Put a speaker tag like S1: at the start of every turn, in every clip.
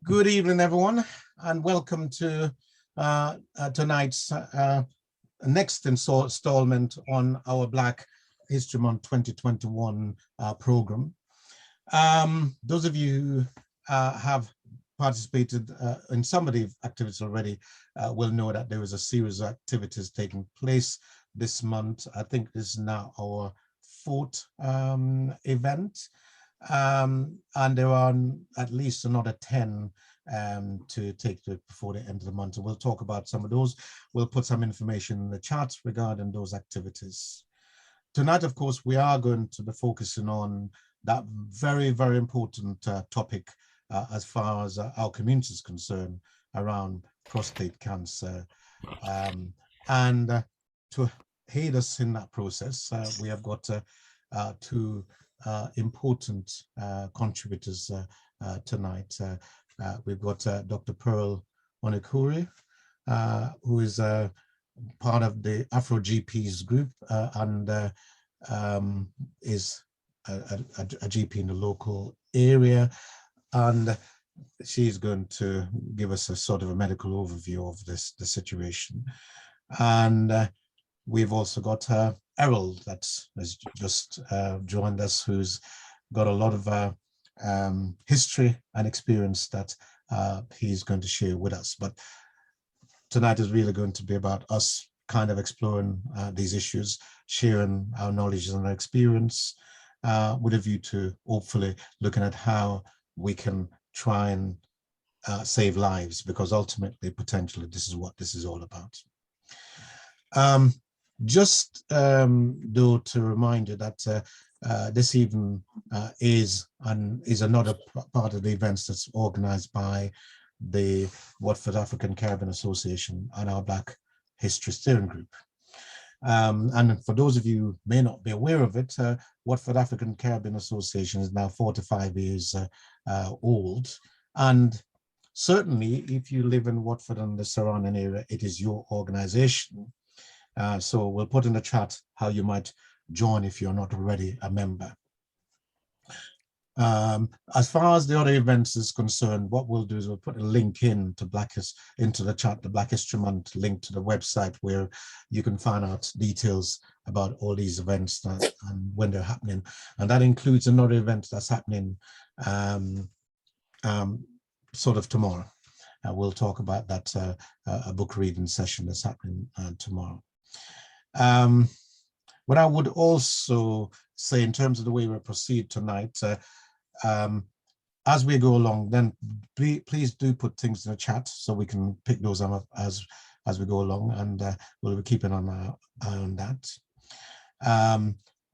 S1: Good evening, everyone, and welcome to tonight's next installment on our Black History Month 2021 program. Those of you who have participated in some of the activities already will know that there was a series of activities taking place this month. I think this is now our fourth event. And there are at least another 10 to take to before the end of the month. And we'll talk about some of those. We'll put some information in the chat regarding those activities. Tonight, of course, we are going to be focusing on that very, very important topic as far as our community is concerned around prostate cancer. And to aid us in that process, we have got two important contributors tonight. We've got Dr. Pearl Onekuri, who is part of the Afro GPs group and is a GP in the local area. And she's going to give us a sort of a medical overview of the situation. And we've also got Errol that has just joined us, who's got a lot of history and experience that he's going to share with us. But tonight is really going to be about us kind of exploring these issues, sharing our knowledge and our experience with a view to hopefully looking at how we can try and save lives, because ultimately, potentially, this is what this is all about. Just though to remind you that this evening is another part of the events that's organized by the Watford African Caribbean Association and our Black History Steering Group. And for those of you who may not be aware of it, Watford African Caribbean Association is now 45 years old. And certainly if you live in Watford and the surrounding area, it is your organization. So we'll put in the chat how you might join if you're not already a member. As far as the other events is concerned, what we'll do is we'll put a link into the chat, the Black History Month link to the website, where you can find out details about all these events and when they're happening. And that includes another event that's happening sort of tomorrow. We'll talk about that, a book reading session that's happening tomorrow. What I would also say in terms of the way we proceed tonight, as we go along, then please do put things in the chat so we can pick those up as we go along, and we'll be keeping an eye on that.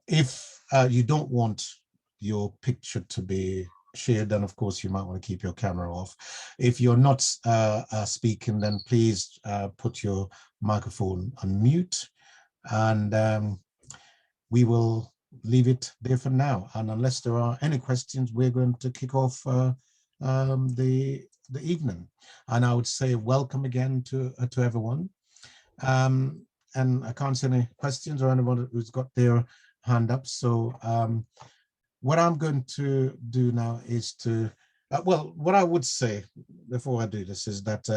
S1: If you don't want your picture to be shared, then of course you might want to keep your camera off. If you're not speaking, then please put your microphone on mute, and we will leave it there for now. And unless there are any questions, we're going to kick off the evening. And I would say welcome again to everyone. And I can't see any questions or anyone who's got their hand up. So what I'm going to do now is to, well, what I would say before I do this is that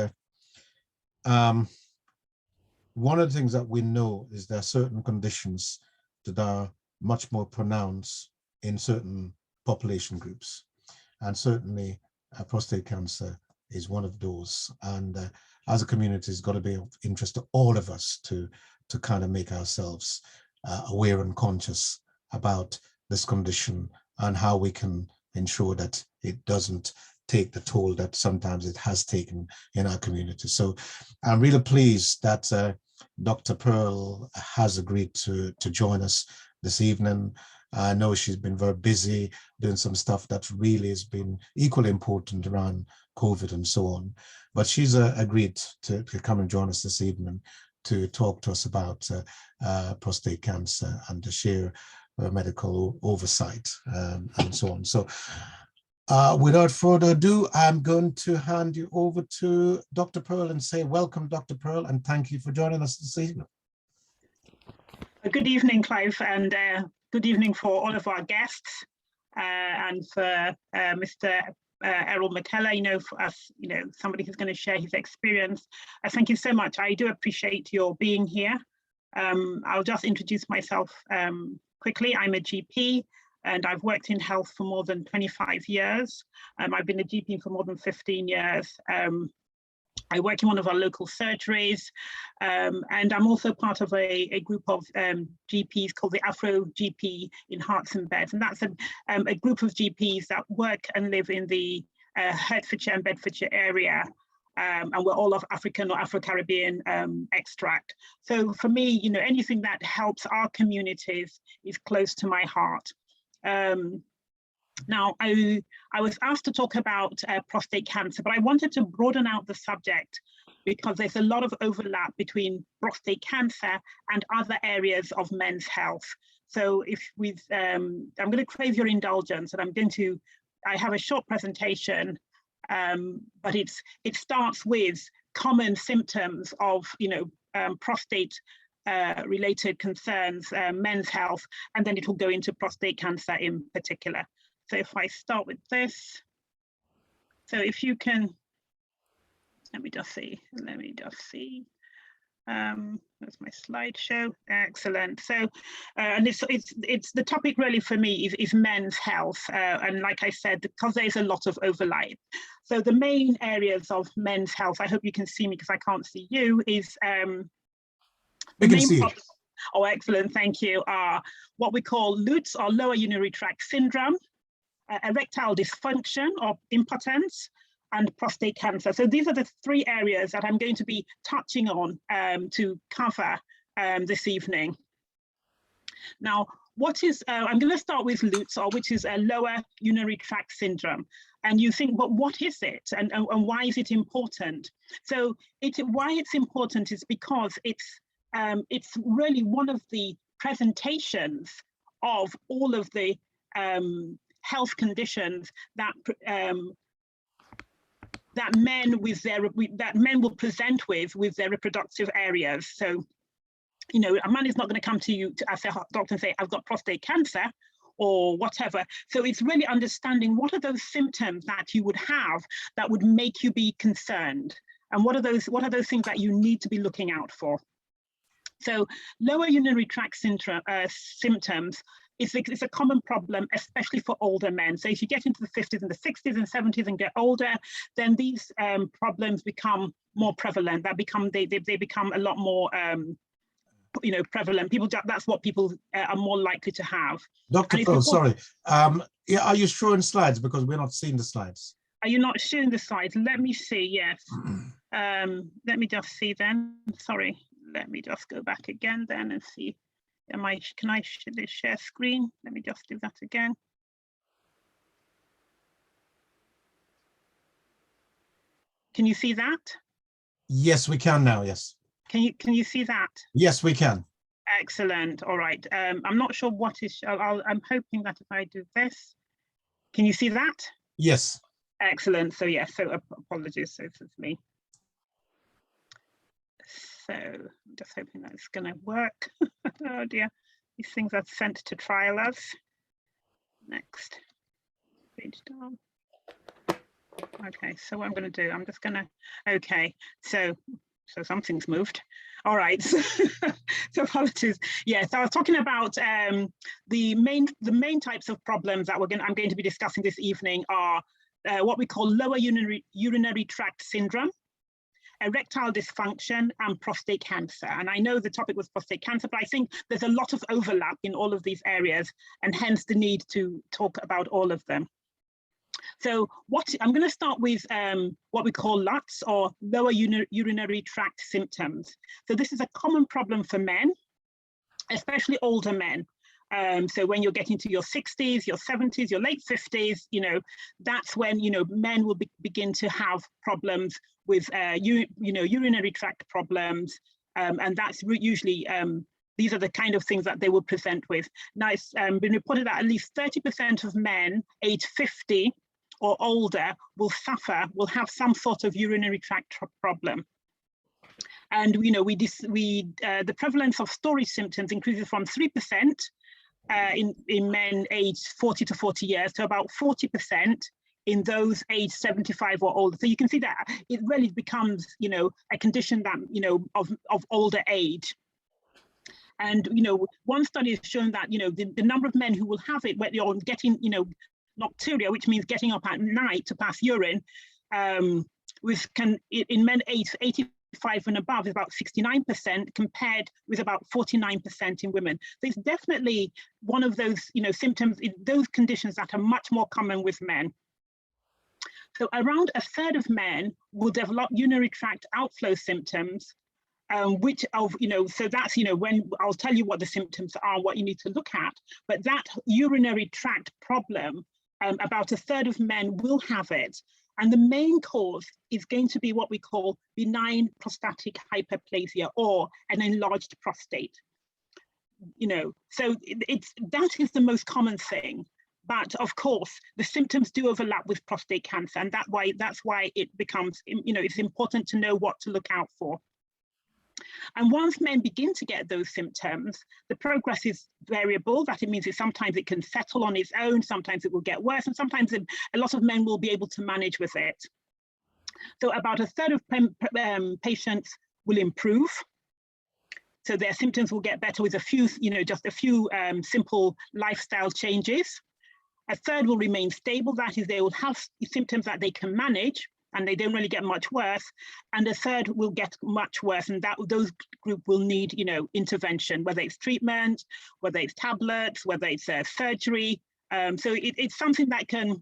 S1: one of the things that we know is there are certain conditions that are much more pronounced in certain population groups. And certainly prostate cancer is one of those. And as a community, it's got to be of interest to all of us to kind of make ourselves aware and conscious about this condition and how we can ensure that it doesn't take the toll that sometimes it has taken in our community. So I'm really pleased that Dr. Pearl has agreed to join us this evening. I know she's been very busy doing some stuff that really has been equally important around COVID and so on. But she's agreed to come and join us this evening to talk to us about prostate cancer and to share medical oversight and so on. So without further ado, I'm going to hand you over to Dr. Pearl and say welcome, Dr. Pearl, and thank you for joining us this evening.
S2: Good evening, Clive, and good evening for all of our guests and for Mr. Errol McKellar, for us, somebody who's going to share his experience. Thank you so much. I do appreciate your being here. I'll just introduce myself quickly. I'm a GP and I've worked in health for more than 25 years. I've been a GP for more than 15 years. I work in one of our local surgeries, and I'm also part of a group of GPs called the Afro GP in Hearts and Beds, and that's a group of GPs that work and live in the Hertfordshire and Bedfordshire area, and we're all of African or Afro-Caribbean extract. So for me, anything that helps our communities is close to my heart. Now, I was asked to talk about prostate cancer, but I wanted to broaden out the subject because there's a lot of overlap between prostate cancer and other areas of men's health. So I'm going to crave your indulgence, and I have a short presentation, but it starts with common symptoms of, prostate related concerns, men's health, and then it will go into prostate cancer in particular. So if I start with this, so if you can, let me just see, that's my slideshow, excellent. So, and it's the topic really for me is men's health, and like I said, because there's a lot of overlap. So the main areas of men's health, I hope you can see me because I can't see you, is
S1: we can see you.
S2: Oh, excellent, thank you. What we call LUTS, or lower urinary tract syndrome, erectile dysfunction or impotence, and prostate cancer. So these are the three areas that I'm going to be touching on to cover this evening. Now, I'm going to start with LUTS, which is a lower urinary tract syndrome. And you think, but what is it, and why is it important? So why it's important is because it's really one of the presentations of all of the health conditions that men will present with their reproductive areas. So, a man is not going to come to you as a doctor and say, I've got prostate cancer or whatever. So it's really understanding what are those symptoms that you would have that would make you be concerned, and what are those things that you need to be looking out for. So lower urinary tract syndrome symptoms. It's a common problem, especially for older men. So if you get into the 50s and the 60s and 70s and get older, then these problems become more prevalent. They become a lot more, prevalent. That's what people are more likely to have.
S1: Dr. Pro, sorry. Yeah, are you showing slides? Because we're not seeing the slides. Are
S2: you not showing the slides? Let me see. Yes. Let me just see then. Sorry. Let me just go back again then and see. Can I share screen? Let me just do that again. Can you see that?
S1: Yes, we can now, yes.
S2: Can you see that?
S1: Yes, we can.
S2: Excellent, all right. I'm not sure what is, I'm hoping that if I do this, can you see that?
S1: Yes.
S2: Excellent, so yes, so apologies, so it's me. So I'm just hoping that it's going to work. Oh dear, these things are sent to trial us. Next, page down. Okay, so what I'm going to do, I'm just going to, okay, so something's moved. All right, so apologies. Yes, I was talking about the main types of problems that I'm going to be discussing this evening are what we call lower urinary tract syndrome, erectile dysfunction, and prostate cancer. And I know the topic was prostate cancer, but I think there's a lot of overlap in all of these areas, and hence the need to talk about all of them. So I'm going to start with what we call LUTS, or lower urinary tract symptoms. So this is a common problem for men, especially older men. So when you're getting to your 60s, your 70s, your late 50s, that's when, men will begin to have problems with, urinary tract problems. And that's usually, these are the kind of things that they will present with. Now, it's been reported that at least 30% of men aged 50 or older will have some sort of urinary tract problem. And, the prevalence of storage symptoms increases from 3% in men aged 40 to 40 years to about 40% in those aged 75 or older. So you can see that it really becomes, a condition that, of older age. And, one study has shown that, the number of men who will have it when you're getting, nocturia, which means getting up at night to pass urine, which can, in men aged 85 and above, is about 69%, compared with about 49% in women. So it's definitely one of those, symptoms, those conditions that are much more common with men. So around a third of men will develop urinary tract outflow symptoms, so that's, when I'll tell you what the symptoms are, what you need to look at, but that urinary tract problem, about a third of men will have it. And the main cause is going to be what we call benign prostatic hyperplasia, or an enlarged prostate. So that is the most common thing. But of course, the symptoms do overlap with prostate cancer, and that's why it becomes, it's important to know what to look out for. And once men begin to get those symptoms, the progress is variable. That it means that sometimes it can settle on its own, sometimes it will get worse, and sometimes a lot of men will be able to manage with it. So about a third of patients will improve. So their symptoms will get better with a few, just a few simple lifestyle changes. A third will remain stable. That is, they will have symptoms that they can manage, and they don't really get much worse. And a third will get much worse, and those group will need, intervention, whether it's treatment, whether it's tablets, whether it's surgery. So it's something that can,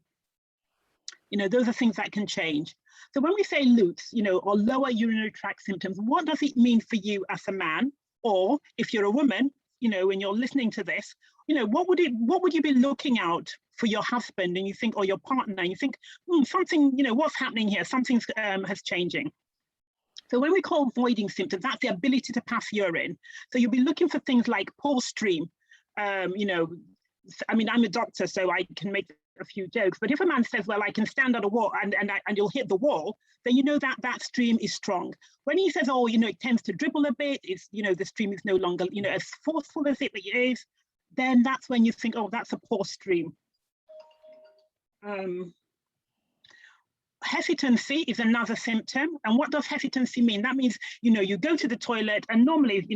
S2: those are things that can change. So when we say LUTS, or lower urinary tract symptoms, what does it mean for you as a man? Or if you're a woman, when you're listening to this, what would you be looking out for your husband, and you think, or your partner, and you think, something, what's happening here? Something has changing. So when we call voiding symptoms, that's the ability to pass urine. So you'll be looking for things like poor stream. I mean, I'm a doctor, so I can make a few jokes, but if a man says, well, I can stand on a wall and you'll hit the wall, then that stream is strong. When he says, oh, it tends to dribble a bit, it's, the stream is no longer, as forceful as it is, then that's when you think, oh, that's a poor stream. Hesitancy is another symptom. And what does hesitancy mean? That means, you go to the toilet, and normally,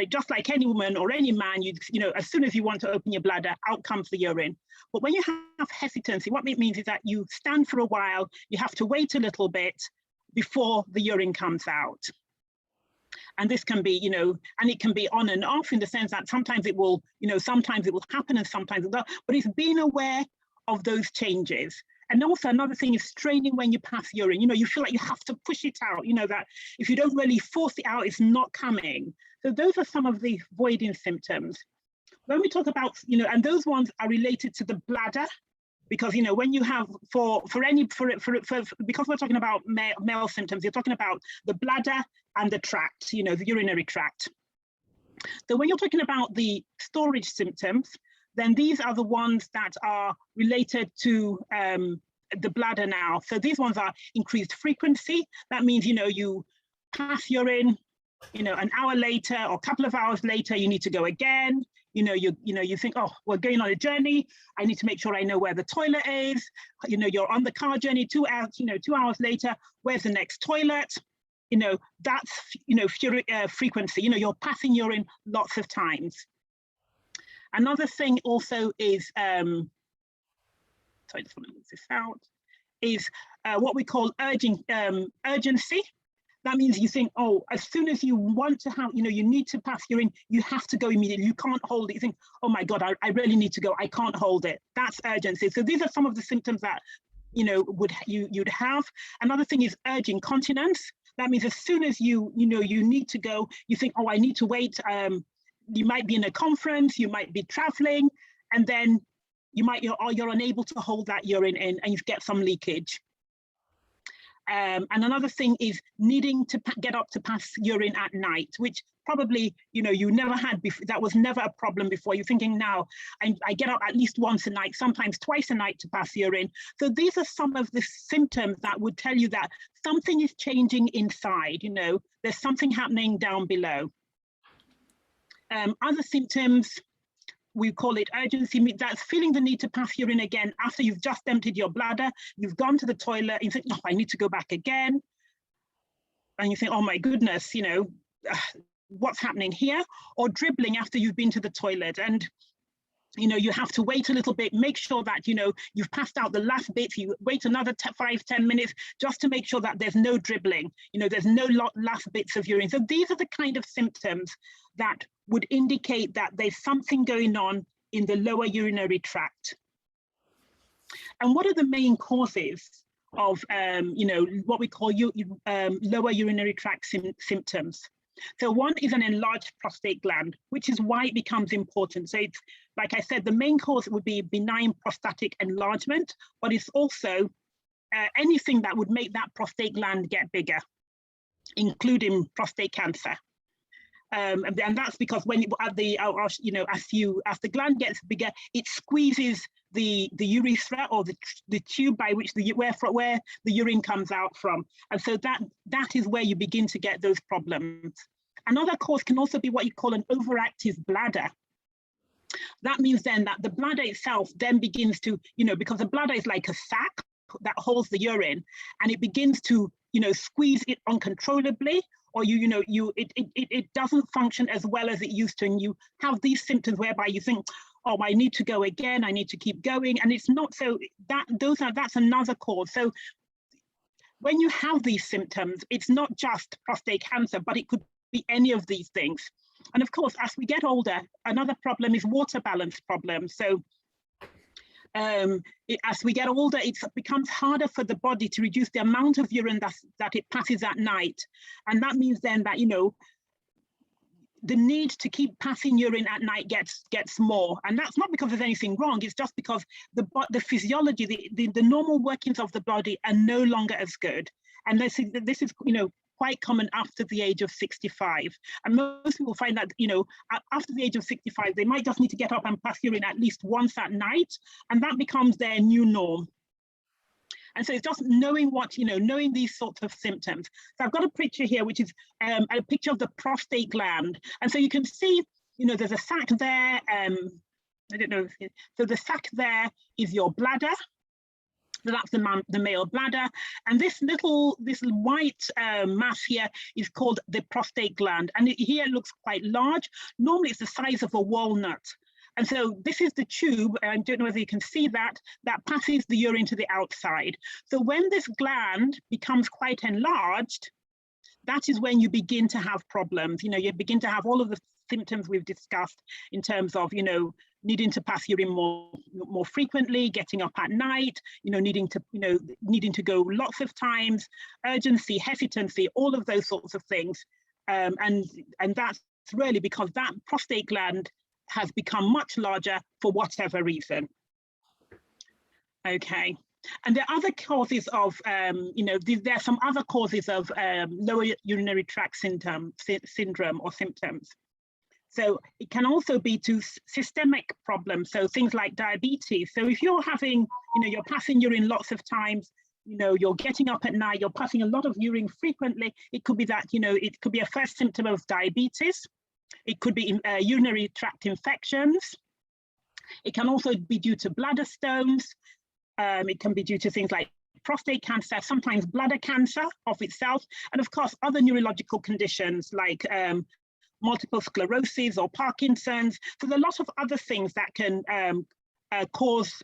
S2: just like any woman or any man, as soon as you want to open your bladder, out comes the urine. But when you have hesitancy, what it means is that you stand for a while, you have to wait a little bit before the urine comes out. And this can be, and it can be on and off, in the sense that sometimes it will, sometimes it will happen and sometimes it will not, but it's being aware of those changes. And also another thing is straining when you pass urine. You feel like you have to push it out, that if you don't really force it out, it's not coming. So those are some of the voiding symptoms. When we talk about, and those ones are related to the bladder, because, when you have, because we're talking about male symptoms, you're talking about the bladder and the tract, the urinary tract. So when you're talking about the storage symptoms, then these are the ones that are related to the bladder now. So these ones are increased frequency. That means, you pass urine, an hour later or a couple of hours later, you need to go again. You think, oh, we're going on a journey. I need to make sure I know where the toilet is. You're on the car journey 2 hours, 2 hours later, where's the next toilet? That's, frequency, you're passing urine lots of times. Another thing also is, sorry, I just want to move this out, is what we call urgency. That means you think, oh, as soon as you want to have, you need to pass urine, you have to go immediately. You can't hold it. You think, oh my God, I really need to go. I can't hold it. That's urgency. So these are some of the symptoms that, you'd have. Another thing is urge incontinence. That means as soon as you need to go, you think, oh, I need to wait. You might be in a conference, you might be traveling, and then you're unable to hold that urine in, and you get some leakage. And another thing is needing to get up to pass urine at night, which probably you never had before. That was never a problem before. You're thinking now, I get up at least once a night, sometimes twice a night to pass urine. So these are some of the symptoms that would tell you that something is changing inside. There's something happening down below. Other symptoms we call it urgency, that's feeling the need to pass urine again after you've just emptied your bladder, you've gone to the toilet, and you think, oh, I need to go back again. And you think, oh my goodness, what's happening here? Or dribbling after you've been to the toilet, and you have to wait a little bit, make sure that you've passed out the last bits, you wait another 5-10 minutes just to make sure that there's no dribbling, there's no last bits of urine. So these are the kind of symptoms that would indicate that there's something going on in the lower urinary tract. And what are the main causes of what we call lower urinary tract symptoms? So one is an enlarged prostate gland, which is why it becomes important. So it's, like I said, the main cause would be benign prostatic enlargement, but it's also anything that would make that prostate gland get bigger, including prostate cancer. And that's because when as the gland gets bigger, it squeezes the urethra, or the tube by which where the urine comes out from, and so that is where you begin to get those problems. Another cause can also be what you call an overactive bladder. That means then that the bladder itself then begins to, because the bladder is like a sac that holds the urine, and it begins to squeeze it uncontrollably, or it doesn't function as well as it used to, and you have these symptoms whereby you think, oh, I need to go again, I need to keep going, and it's not. So that's another cause. So when you have these symptoms, it's not just prostate cancer, but it could be any of these things. And of course, as we get older, another problem is water balance problems. So as we get older, it becomes harder for the body to reduce the amount of urine that it passes at night. And that means then that, the need to keep passing urine at night gets more. And that's not because there's anything wrong, it's just because the physiology, the normal workings of the body are no longer as good. And this is quite common after the age of 65. And most people find that, after the age of 65, they might just need to get up and pass urine at least once at night, and that becomes their new norm. And so it's just knowing knowing these sorts of symptoms. So I've got a picture here, which is a picture of the prostate gland. And so you can see, there's a sac there. I don't know. So the sac there is your bladder. So that's the male bladder. And this white mass here is called the prostate gland. And here it looks quite large. Normally it's the size of a walnut. And so this is the tube, I don't know whether you can see that passes the urine to the outside. So when this gland becomes quite enlarged, that is when you begin to have problems. You begin to have all of the symptoms we've discussed in terms of, needing to pass urine more frequently, getting up at night, needing to go lots of times, urgency, hesitancy, all of those sorts of things. And that's really because that prostate gland has become much larger for whatever reason. Okay, and there are other causes of, there are some other causes of lower urinary tract syndrome or symptoms. So it can also be to systemic problems, so things like diabetes. So if you're having, you're passing urine lots of times, you're getting up at night, you're passing a lot of urine frequently, it could be that, it could be a first symptom of diabetes. It could be urinary tract infections. It can also be due to bladder stones. It can be due to things like prostate cancer, sometimes bladder cancer of itself, and of course other neurological conditions like multiple sclerosis or Parkinson's. So there's a lot of other things that can cause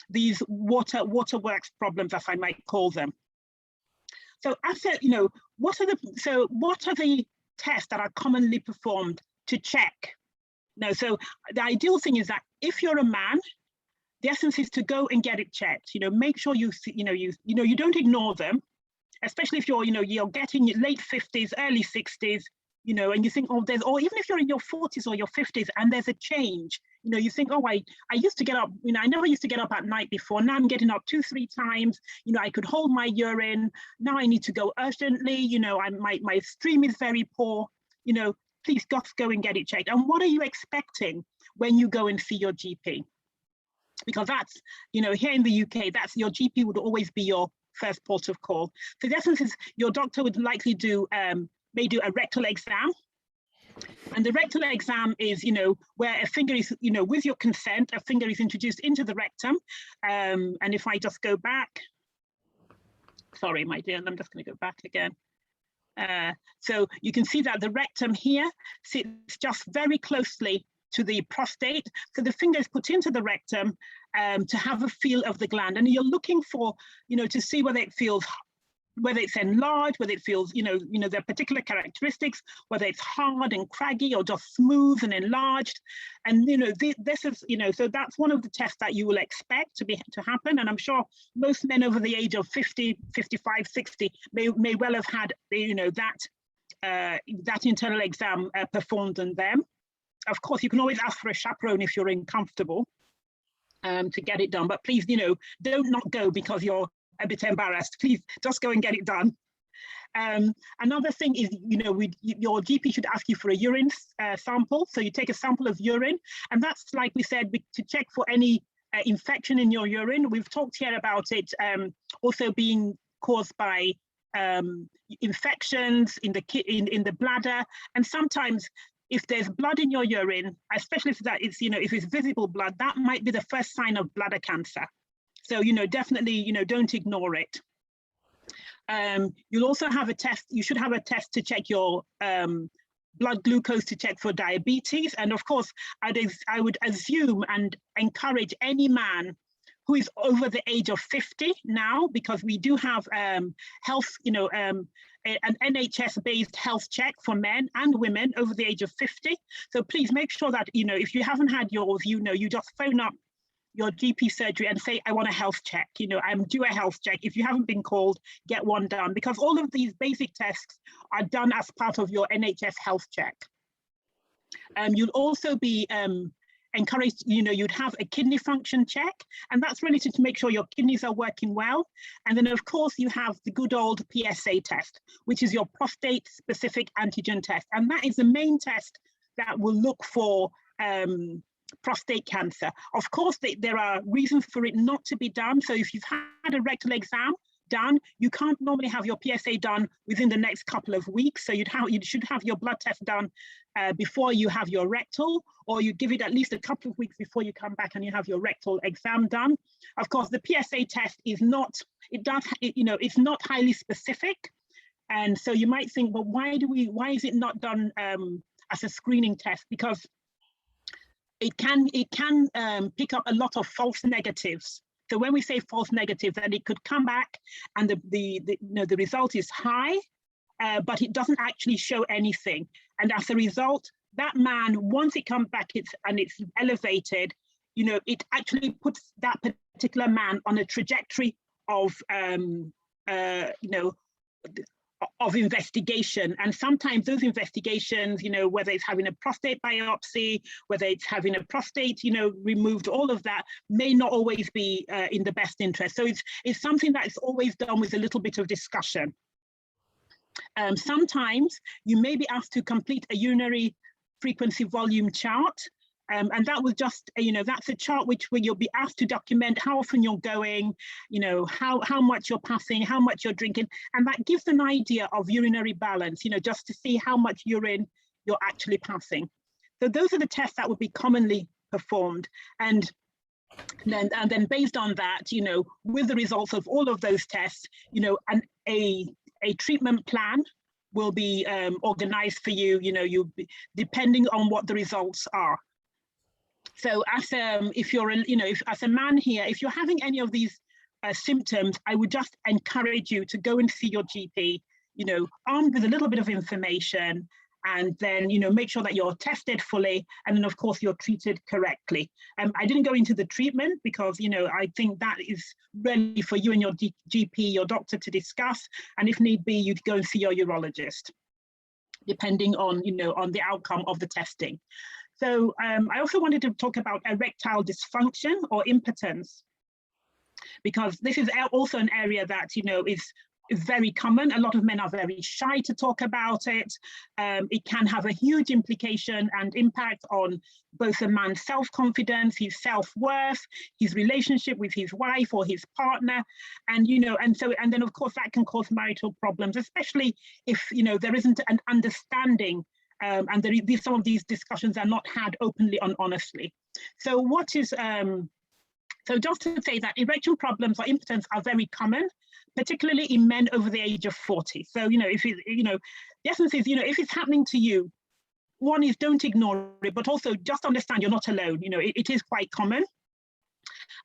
S2: these waterworks problems, as I might call them. So I said, what are the tests that are commonly performed to check? So the ideal thing is that if you're a man, the essence is to go and get it checked. Make sure you don't ignore them, especially if you're getting late 50s, early 60s, and you think, or even if you're in your 40s or your 50s and there's a change, you think, oh, I used to get up, I never used to get up at night before. Now I'm getting up 2-3 times. I could hold my urine. Now I need to go urgently. My stream is very poor. Please just go and get it checked. And what are you expecting when you go and see your GP? Because that's, here in the UK, that's your GP would always be your first port of call. So the essence is your doctor would likely may do a rectal exam. And the rectal exam is, where a finger is, with your consent, a finger is introduced into the rectum. And if I just go back, sorry, my dear, I'm just going to go back again. So you can see that the rectum here sits just very closely to the prostate. So the finger is put into the rectum to have a feel of the gland. And you're looking for, to see whether it feels, whether it's enlarged, whether it feels, there are particular characteristics, whether it's hard and craggy or just smooth and enlarged. And, this is, so that's one of the tests that you will expect to happen. And I'm sure most men over the age of 50, 55, 60 may well have had, that internal exam performed on them. Of course, you can always ask for a chaperone if you're uncomfortable to get it done. But please, don't not go because you're a bit embarrassed. Please just go and get it done. Another thing is, your GP should ask you for a urine sample. So you take a sample of urine, and that's, like we said, to check for any infection in your urine. We've talked here about it also being caused by infections in the bladder, and sometimes if there's blood in your urine, especially if that is, if it's visible blood, that might be the first sign of bladder cancer. So, definitely, don't ignore it. You'll also have a test. You should have a test to check your blood glucose, to check for diabetes. And of course, I would assume and encourage any man who is over the age of 50 now, because we do have health, an NHS-based health check for men and women over the age of 50. So please make sure that, if you haven't had yours, you just phone up your GP surgery and say, I want a health check, I'm due a health check. If you haven't been called, get one done, because all of these basic tests are done as part of your NHS health check. You'll also be encouraged, you'd have a kidney function check, and that's really to make sure your kidneys are working well. And then of course you have the good old PSA test, which is your prostate specific antigen test. And that is the main test that will look for prostate cancer. Of course, there are reasons for it not to be done. So if you've had a rectal exam done, you can't normally have your PSA done within the next couple of weeks. So you should have your blood test done before you have your rectal, or you give it at least a couple of weeks before you come back and you have your rectal exam done. Of course, the PSA test is not, it's not highly specific. And so you might think, well, why is it not done as a screening test? Because it can pick up a lot of false negatives. So when we say false negative, then it could come back and the result is high, but it doesn't actually show anything. And as a result, that man, once it comes back and it's elevated, it actually puts that particular man on a trajectory of of investigation. And sometimes those investigations, whether it's having a prostate biopsy, whether it's having a prostate, removed, all of that may not always be in the best interest. So it's something that is always done with a little bit of discussion. Sometimes you may be asked to complete a urinary frequency volume chart. And that was just, that's a chart where you'll be asked to document how often you're going, how much you're passing, how much you're drinking. And that gives an idea of urinary balance, just to see how much urine you're actually passing. So those are the tests that would be commonly performed. And then based on that, with the results of all of those tests, a treatment plan will be organized for you, depending on what the results are. So if you're, as a man here, if you're having any of these symptoms, I would just encourage you to go and see your GP, armed with a little bit of information, and then, make sure that you're tested fully, and then of course you're treated correctly. I didn't go into the treatment because, I think that is really for you and your GP, your doctor, to discuss, and if need be, you'd go and see your urologist, depending on, on the outcome of the testing. So I also wanted to talk about erectile dysfunction or impotence, because this is also an area that, is very common. A lot of men are very shy to talk about it. It can have a huge implication and impact on both a man's self-confidence, his self-worth, his relationship with his wife or his partner. And, and then of course that can cause marital problems, especially if, there isn't an understanding and some of these discussions are not had openly and honestly. So what is, so just to say that erection problems or impotence are very common, particularly in men over the age of 40. So, if it, the essence is, if it's happening to you, one is don't ignore it, but also just understand you're not alone. It is quite common.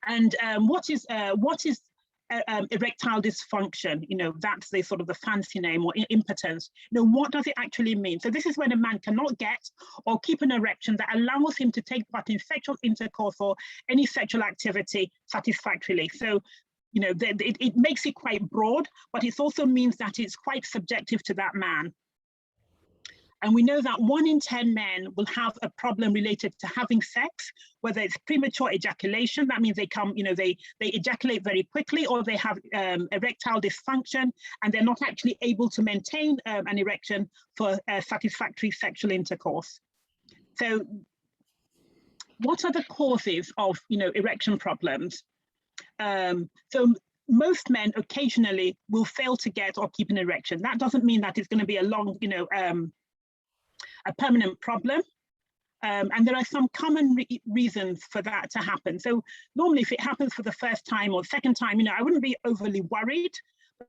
S2: And what is erectile dysfunction? That's the sort of the fancy name, or impotence. What does it actually mean? So this is when a man cannot get or keep an erection that allows him to take part in sexual intercourse or any sexual activity satisfactorily. So, it makes it quite broad, but it also means that it's quite subjective to that man. And we know that 1 in 10 men will have a problem related to having sex, whether it's premature ejaculation, that means they come, they ejaculate very quickly, or they have erectile dysfunction, and they're not actually able to maintain an erection for satisfactory sexual intercourse. So what are the causes of, erection problems? So most men occasionally will fail to get or keep an erection. That doesn't mean that it's going to be a long, a permanent problem. And there are some common reasons for that to happen. So normally if it happens for the first time or second time, I wouldn't be overly worried.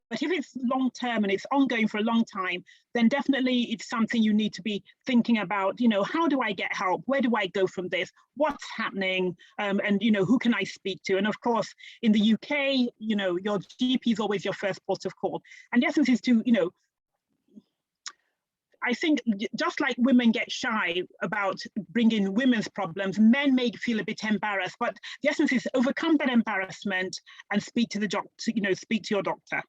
S2: But if it's long term and it's ongoing for a long time, then definitely it's something you need to be thinking about, how do I get help? Where do I go from this? What's happening? And, who can I speak to? And of course, in the UK, your GP is always your first port of call. And the essence is to, I think just like women get shy about bringing women's problems, men may feel a bit embarrassed, but the essence is overcome that embarrassment and speak to the doctor, speak to your doctor.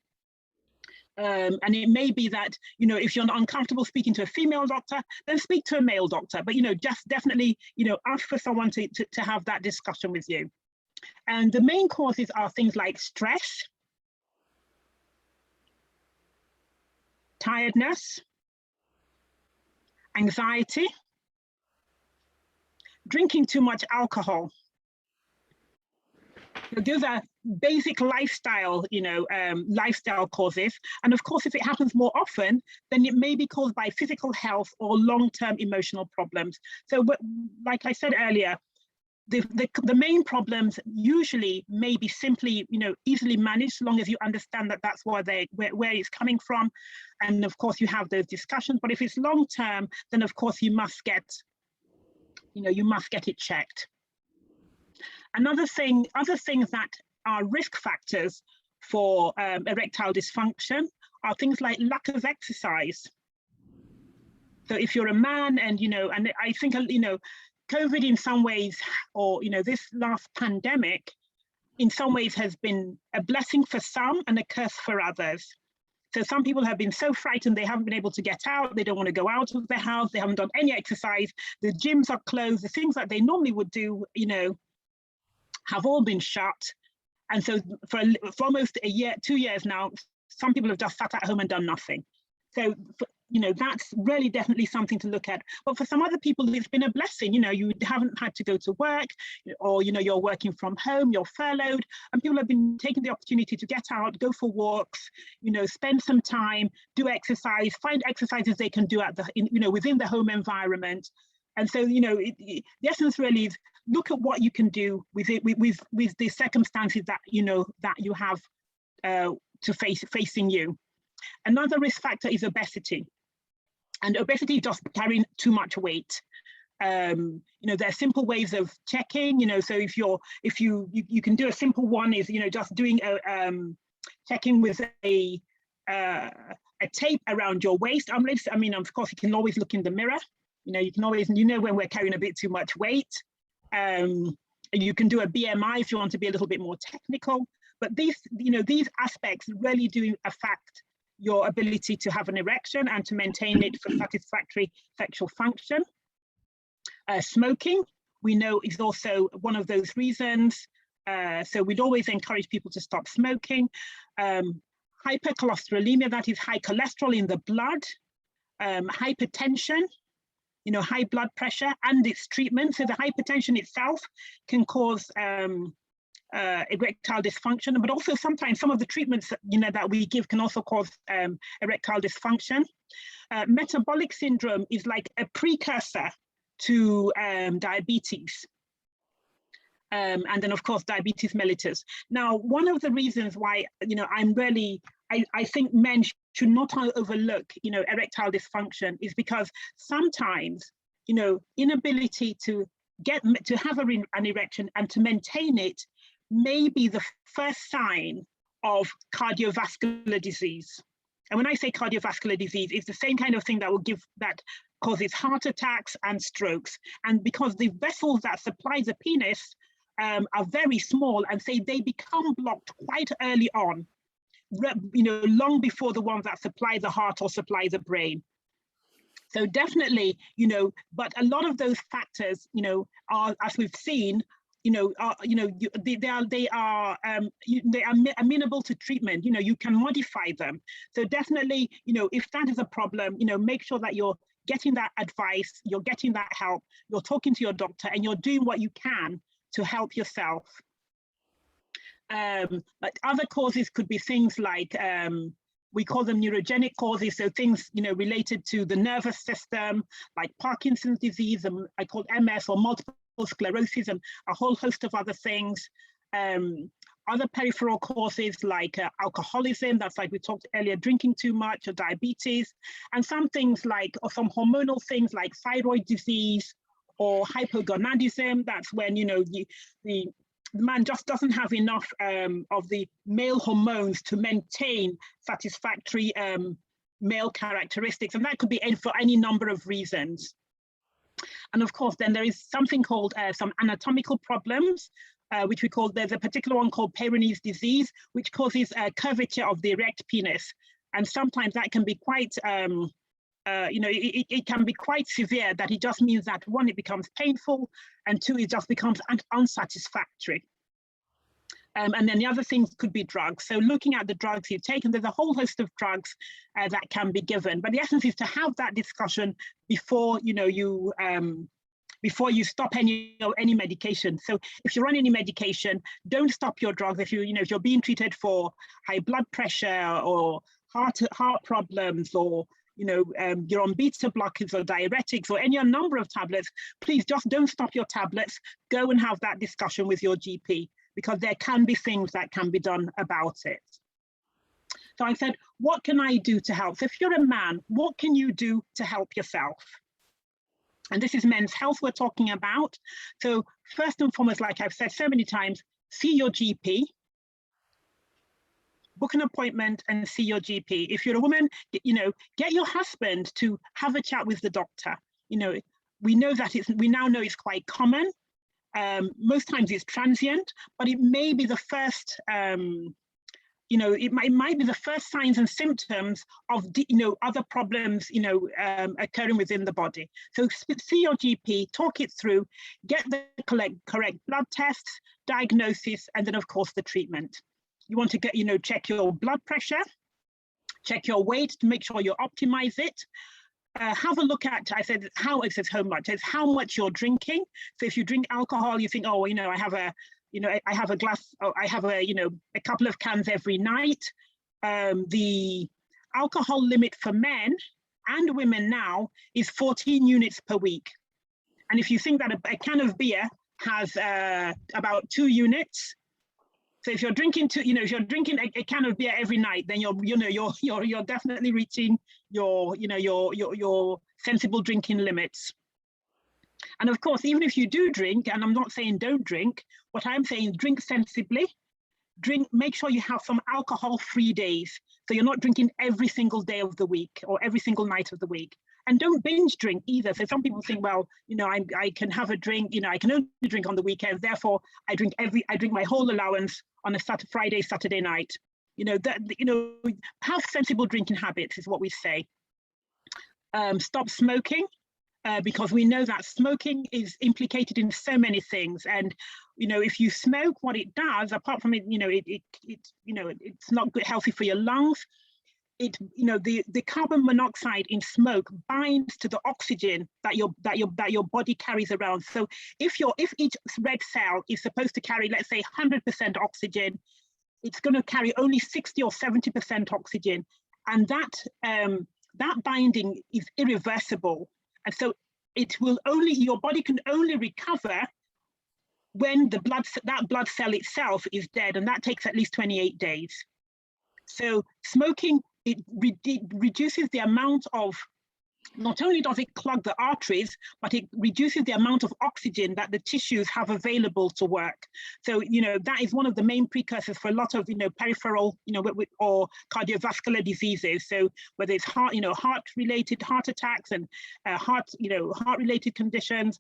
S2: And it may be that, if you're not uncomfortable speaking to a female doctor, then speak to a male doctor, but, just definitely, ask for someone to have that discussion with you. And the main causes are things like stress, tiredness, anxiety, drinking too much alcohol. So those are basic lifestyle, lifestyle causes. And of course, if it happens more often, then it may be caused by physical health or long-term emotional problems. So like I said earlier, the main problems usually may be simply, easily managed, as long as you understand that that's where it's coming from. And of course, you have those discussions. But if it's long term, then of course you must get, it checked. Other things that are risk factors for erectile dysfunction are things like lack of exercise. So if you're a man, and and I think COVID in some ways, or this last pandemic, in some ways has been a blessing for some and a curse for others. So some people have been so frightened they haven't been able to get out, they don't want to go out of their house, they haven't done any exercise, the gyms are closed, the things that they normally would do, have all been shut. And so for almost a year, 2 years now, some people have just sat at home and done nothing. So, that's really definitely something to look at. But for some other people, it's been a blessing. You haven't had to go to work, or, you're working from home, you're furloughed, and people have been taking the opportunity to get out, go for walks, spend some time, do exercise, find exercises they can do within the home environment. And so, the essence really is look at what you can do with the circumstances that, that you have facing you. Another risk factor is obesity. And obesity is just carrying too much weight. There are simple ways of checking, so if you can do a simple one is, just doing checking with a tape around your waist. I mean, of course, you can always look in the mirror. You can always, when we're carrying a bit too much weight. You can do a BMI if you want to be a little bit more technical. But these aspects really do affect your ability to have an erection and to maintain it for satisfactory sexual function. Smoking, we know, is also one of those reasons. So we'd always encourage people to stop smoking. Hypercholesterolemia, that is high cholesterol in the blood. Hypertension, high blood pressure and its treatment. So the hypertension itself can cause erectile dysfunction, but also sometimes some of the treatments that we give can also cause erectile dysfunction. Metabolic syndrome is like a precursor to diabetes. And then of course, diabetes mellitus. Now, one of the reasons why, I think men should not overlook, erectile dysfunction is because sometimes, inability to have an erection and to maintain it may be the first sign of cardiovascular disease. And when I say cardiovascular disease, it's the same kind of thing that causes heart attacks and strokes. And because the vessels that supply the penis are very small, and say they become blocked quite early on, long before the ones that supply the heart or supply the brain. So definitely, but a lot of those factors, are, as we've seen, they are amenable to treatment. You can modify them. So definitely, if that is a problem, make sure that you're getting that advice, you're getting that help, you're talking to your doctor, and you're doing what you can to help yourself. But other causes could be things like, we call them neurogenic causes, so things related to the nervous system, like Parkinson's disease, and I call MS, or multiple sclerosis, and a whole host of other things. Other peripheral causes like alcoholism, that's like we talked earlier, drinking too much, or diabetes, and some things like, or some hormonal things like thyroid disease or hypogonadism. That's when the man just doesn't have enough of the male hormones to maintain satisfactory male characteristics, and that could be for any number of reasons. And of course, then there is something called some anatomical problems, which we call, there's a particular one called Peyronie's disease, which causes curvature of the erect penis. And sometimes that can be quite, it can be quite severe, that it just means that one, it becomes painful, and two, it just becomes unsatisfactory. And then the other things could be drugs. So looking at the drugs you take, and there's a whole host of drugs that can be given. But the essence is to have that discussion before before you stop any medication. So if you're on any medication, don't stop your drugs. If you're being treated for high blood pressure or heart problems, or you're on beta blockers or diuretics or any number of tablets, please just don't stop your tablets. Go and have that discussion with your GP, because there can be things that can be done about it. So I said, what can I do to help? So if you're a man, what can you do to help yourself? And this is men's health we're talking about. So first and foremost, like I've said so many times, see your GP. Book an appointment and see your GP. If you're a woman, get your husband to have a chat with the doctor. We know that we now know it's quite common. Most times it's transient, but it may be the first, it might be the first signs and symptoms of, other problems, occurring within the body. So see your GP, talk it through, get the correct blood tests, diagnosis, and then of course the treatment. You want to get, check your blood pressure, check your weight to make sure you optimize it. Have a look at, I said, it says how much, it's how much you're drinking. So if you drink alcohol, you think, oh, I have a glass, or I have a couple of cans every night. The alcohol limit for men and women now is 14 units per week. And if you think that a can of beer has about 2 units, so if you're drinking if you're drinking a can of beer every night, then you're definitely reaching your sensible drinking limits. And of course, even if you do drink, and I'm not saying don't drink, what I'm saying is drink sensibly. Make sure you have some alcohol-free days, so you're not drinking every single day of the week or every single night of the week. And don't binge drink either. So some people think, well, I can have a drink, I can only drink on the weekends, therefore I drink my whole allowance on a Friday, Saturday night. Have sensible drinking habits is what we say. Stop smoking, because we know that smoking is implicated in so many things. And if you smoke, what it does, apart from it, it's not good, healthy for your lungs. The carbon monoxide in smoke binds to the oxygen that your body carries around. So if each red cell is supposed to carry, let's say, 100% oxygen, it's going to carry only 60 or 70% oxygen, and that binding is irreversible. And so your body can only recover when that blood cell itself is dead, and that takes at least 28 days. So smoking, it reduces the amount of, not only does it clog the arteries, but it reduces the amount of oxygen that the tissues have available to work. So, that is one of the main precursors for a lot of, peripheral, or cardiovascular diseases. So whether it's heart-related heart attacks and heart-related conditions,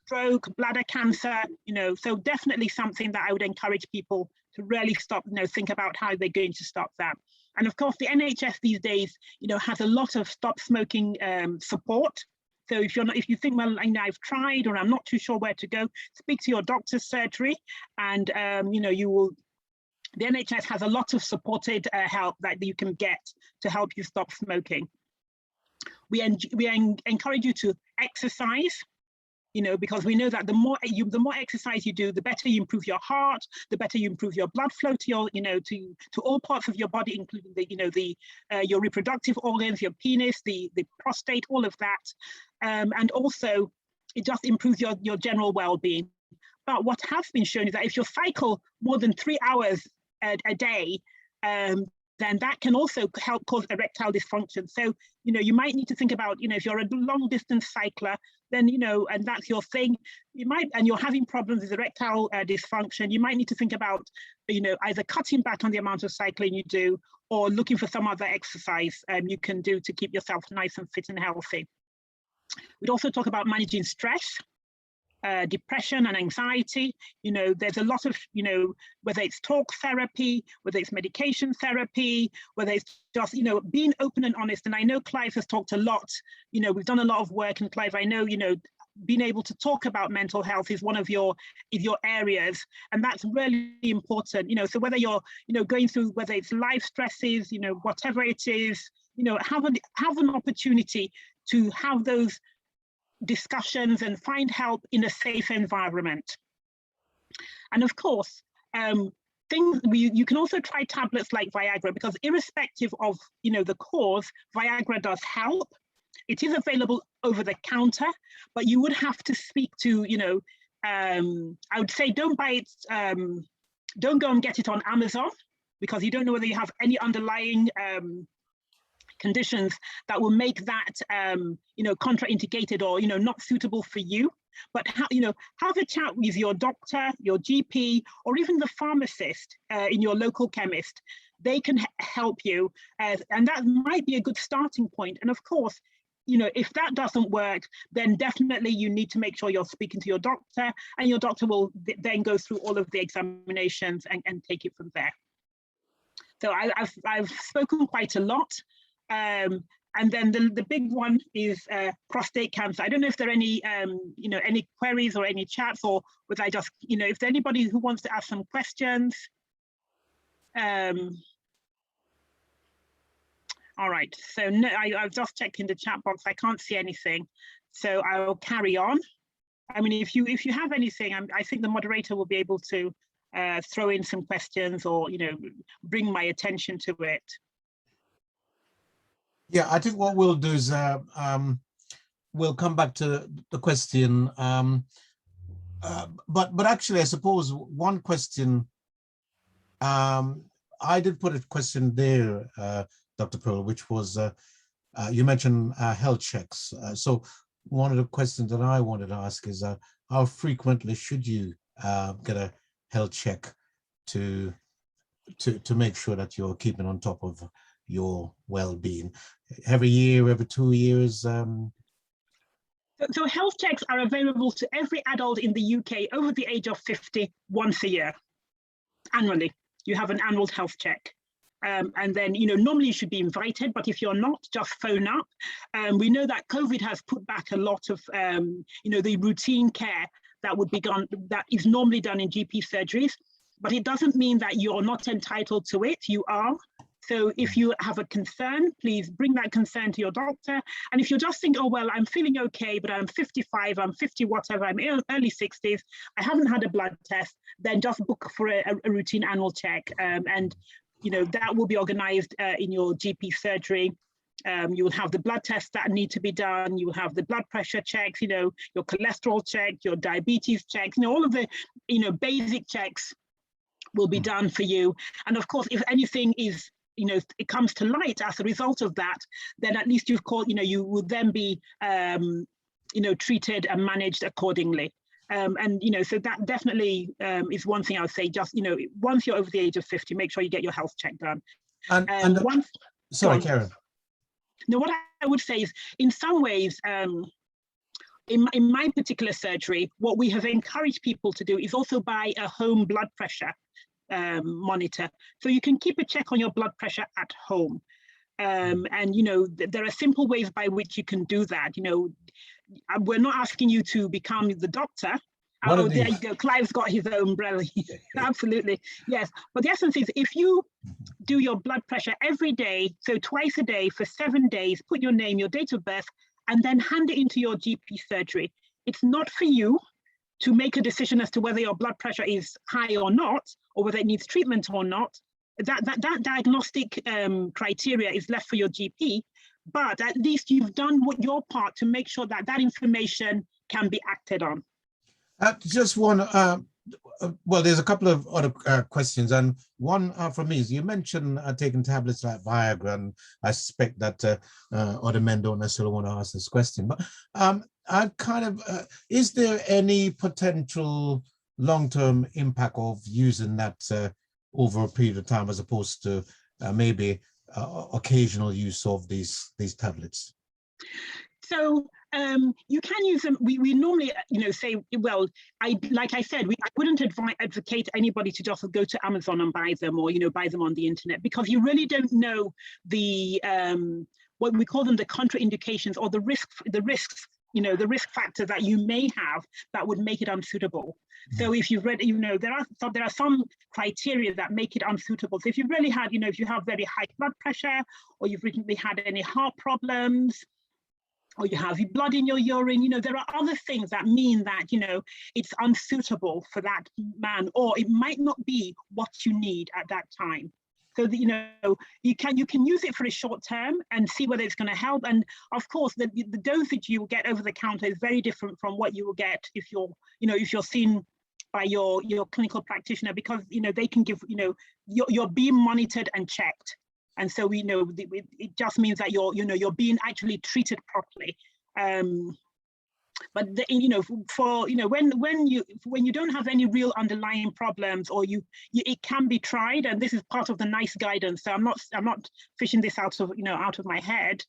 S2: stroke, bladder cancer, so definitely something that I would encourage people to really stop, think about how they're going to stop that. And of course, the NHS these days, has a lot of stop smoking support. So if you think, well, I've tried, or I'm not too sure where to go, speak to your doctor's surgery, and the NHS has a lot of supported help that you can get to help you stop smoking. We encourage you to exercise. Because we know that the more exercise you do, the better you improve your heart, the better you improve your blood flow to your, to all parts of your body, including your reproductive organs, your penis, the prostate, all of that, and also it just improves your general well-being. But what has been shown is that if you cycle more than 3 hours a day, then that can also help cause erectile dysfunction. So, you might need to think about, if you're a long distance cycler, then, and that's your thing, and you're having problems with erectile dysfunction, you might need to think about, either cutting back on the amount of cycling you do, or looking for some other exercise you can do to keep yourself nice and fit and healthy. We'd also talk about managing stress. Depression and anxiety, there's a lot of, whether it's talk therapy, whether it's medication therapy, whether it's just, being open and honest. And I know Clive has talked a lot, we've done a lot of work, and Clive, I know, being able to talk about mental health is one of your areas, and that's really important, so whether you're, going through, whether it's life stresses, whatever it is, have an opportunity to have those discussions and find help in a safe environment. And of course, you can also try tablets like Viagra, because irrespective of the cause, Viagra does help. It is available over the counter, but you would have to speak to, I would say don't buy it, don't go and get it on Amazon, because you don't know whether you have any underlying conditions that will make that contraindicated or not suitable for you. But have a chat with your doctor, your GP, or even the pharmacist in your local chemist. They can help you, and that might be a good starting point. And of course, if that doesn't work, then definitely you need to make sure you're speaking to your doctor, and your doctor will then go through all of the examinations and take it from there. So I've spoken quite a lot. And then the big one is prostate cancer. I don't know if there are any any queries or any chats, or was I just, if there's anybody who wants to ask some questions. All right, so no, I've just checked in the chat box. I can't see anything, so I'll carry on. I mean, if you have anything, I think the moderator will be able to throw in some questions, or bring my attention to it.
S1: Yeah, I think what we'll do is we'll come back to the question, but actually, I suppose one question, I did put a question there, Dr. Pearl, which was, you mentioned health checks. So one of the questions that I wanted to ask is, how frequently should you get a health check to make sure that you're keeping on top of your well-being? Every year, every 2 years? So
S2: health checks are available to every adult in the UK over the age of 50 once a year, annually. You have an annual health check. And then, normally you should be invited, but if you're not, just phone up. We know that COVID has put back a lot of, the routine care that would be done, that is normally done in GP surgeries, but it doesn't mean that you're not entitled to it. You are. So if you have a concern, please bring that concern to your doctor. And if you just think, oh, well, I'm feeling okay, but I'm 55, I'm 50, whatever, I'm early 60s, I haven't had a blood test, then just book for a routine annual check. And, that will be organized in your GP surgery. You'll have the blood tests that need to be done. You'll have the blood pressure checks, your cholesterol check, your diabetes checks, all of the, basic checks will be done for you. And of course, if anything is, it comes to light as a result of that, then at least you've called, you will then be, treated and managed accordingly. And, so that definitely is one thing I would say, just, once you're over the age of 50, make sure you get your health check done.
S1: Sorry, Karen.
S2: Now, what I would say is, in some ways, in my particular surgery, what we have encouraged people to do is also buy a home blood pressure monitor. So you can keep a check on your blood pressure at home. And, there are simple ways by which you can do that. We're not asking you to become the doctor. Oh, there you go. Clive's got his own umbrella. Absolutely. Yes. But the essence is, if you do your blood pressure every day, so twice a day for 7 days, put your name, your date of birth, and then hand it into your GP surgery. It's not for you to make a decision as to whether your blood pressure is high or not, or whether it needs treatment or not. That diagnostic criteria is left for your GP, but at least you've done your part to make sure that that information can be acted on.
S1: Just one, well, there's a couple of other questions, and one from me is, you mentioned taking tablets like Viagra, and I suspect that other men don't necessarily want to ask this question, but I kind of, is there any potential long-term impact of using that over a period of time, as opposed to maybe occasional use of these tablets?
S2: So you can use them. We normally, say, well, like I said, I wouldn't advocate anybody to just go to Amazon and buy them, or buy them on the internet, because you really don't know the what we call them, the contraindications, or the risks, the risk factor that you may have that would make it unsuitable. So if you've read, there are some criteria that make it unsuitable. So if you've really had, if you have very high blood pressure, or you've recently had any heart problems, or you have blood in your urine, there are other things that mean that, it's unsuitable for that man, or it might not be what you need at that time. So that, you can use it for a short term and see whether it's going to help. And of course, the dosage you will get over the counter is very different from what you will get if you're seen by your clinical practitioner, because they can give, you're being monitored and checked. And so we know it just means that you're being actually treated properly. But when you don't have any real underlying problems, or it can be tried, and this is part of the NICE guidance. So I'm not fishing this out of my head.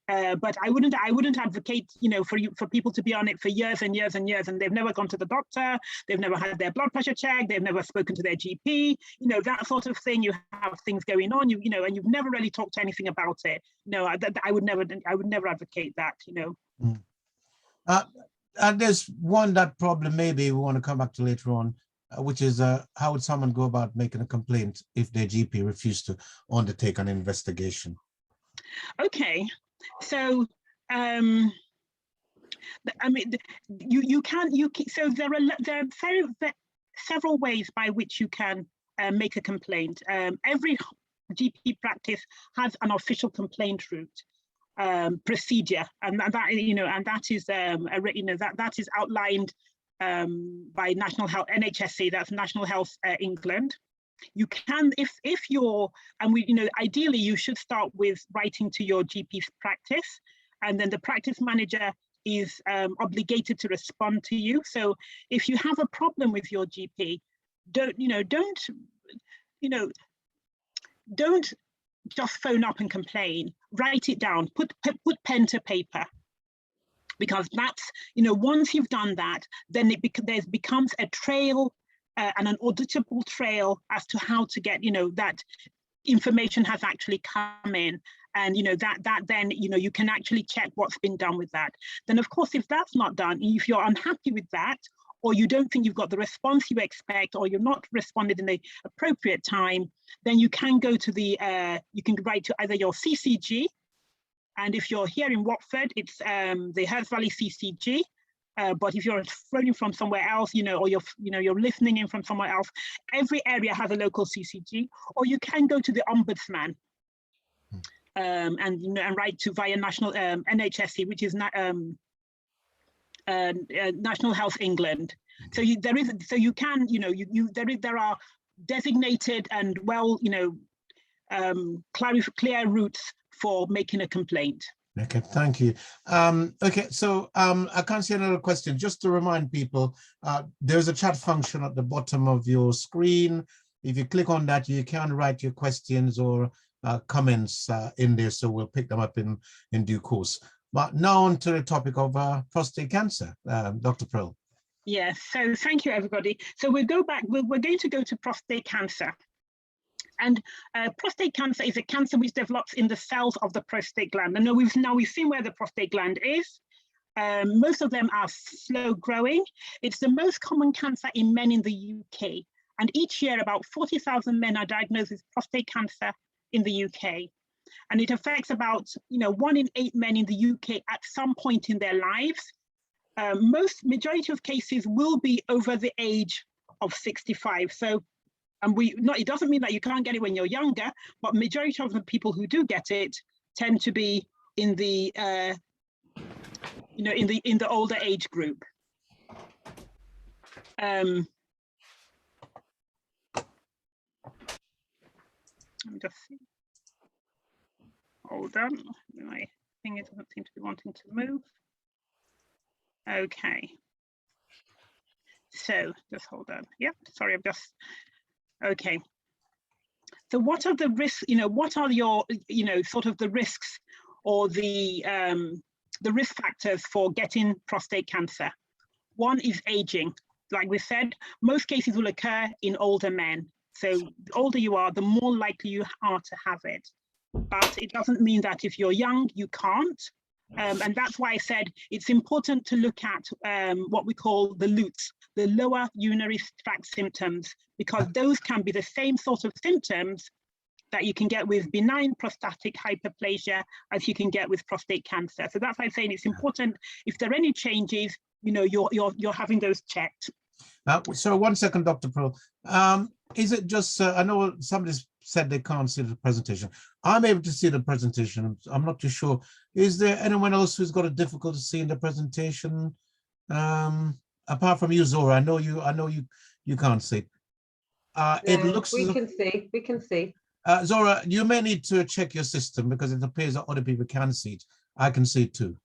S2: But I wouldn't advocate, for people to be on it for years and years and years, and they've never gone to the doctor, they've never had their blood pressure checked, they've never spoken to their GP, that sort of thing. You have things going on, and you've never really talked to anything about it. No, I would never advocate that.
S1: And there's one that probably maybe we want to come back to later on, which is how would someone go about making a complaint if their GP refused to undertake an investigation?
S2: Okay. So, I mean, so there are several ways by which you can make a complaint. Every GP practice has an official complaint route procedure, and that is outlined by National Health, NHSE, that's National Health England. You can, if you're, and ideally you should start with writing to your GP's practice, and then the practice manager is obligated to respond to you. So if you have a problem with your GP, don't just phone up and complain. Write it down, put pen to paper. Because that's, once you've done that, then there becomes a trail, and an auditable trail as to how to get, that information has actually come in, and that then you can actually check what's been done with that. Then of course, if that's not done, if you're unhappy with that, or you don't think you've got the response you expect, or you're not responded in the appropriate time, then you can go to you can write to either your CCG, and if you're here in Watford, it's the Herts Valley CCG. But if you're phoning from somewhere else, or you're listening in from somewhere else, every area has a local CCG, or you can go to the Ombudsman. and write to via national NHSE, which is National Health England. So there are designated and clear routes for making a complaint.
S1: Okay, thank you. Okay, so I can't see another question. Just to remind people, there's a chat function at the bottom of your screen. If you click on that, you can write your questions or comments in there, so we'll pick them up in due course. But now on to the topic of prostate cancer, Dr. Pearl.
S2: Yes, so thank you, everybody. So we're going to go to prostate cancer. And prostate cancer is a cancer which develops in the cells of the prostate gland. And now we've seen where the prostate gland is. Most of them are slow growing. It's the most common cancer in men in the UK. And each year, about 40,000 men are diagnosed with prostate cancer in the UK. And it affects about 1 in 8 men in the UK at some point in their lives. Majority of cases will be over the age of 65. So it doesn't mean that you can't get it when you're younger, but majority of the people who do get it tend to be in the in the older age group. Let me just see. Hold on, my thing doesn't seem to be wanting to move. Okay. So just hold on. Yep, sorry, I'm just. Okay. So what are the risks, what are your, sort of the risks or the risk factors for getting prostate cancer? One is aging. Like we said, most cases will occur in older men. So the older you are, the more likely you are to have it. But it doesn't mean that if you're young, you can't. And that's why I said it's important to look at what we call the LUTs, the lower urinary tract symptoms, because those can be the same sort of symptoms that you can get with benign prostatic hyperplasia as you can get with prostate cancer. So that's why I'm saying it's important, if there are any changes, you're having those checked.
S1: So 1 second, Dr. Pearl. Is it just, I know somebody said they can't see the presentation. I'm able to see the presentation. I'm not too sure. Is there anyone else who's got a difficulty seeing the presentation? Apart from you, Zora, I know you can't see. It looks
S3: we can see.
S1: Zora, you may need to check your system because it appears that other people can see it. I can see it too.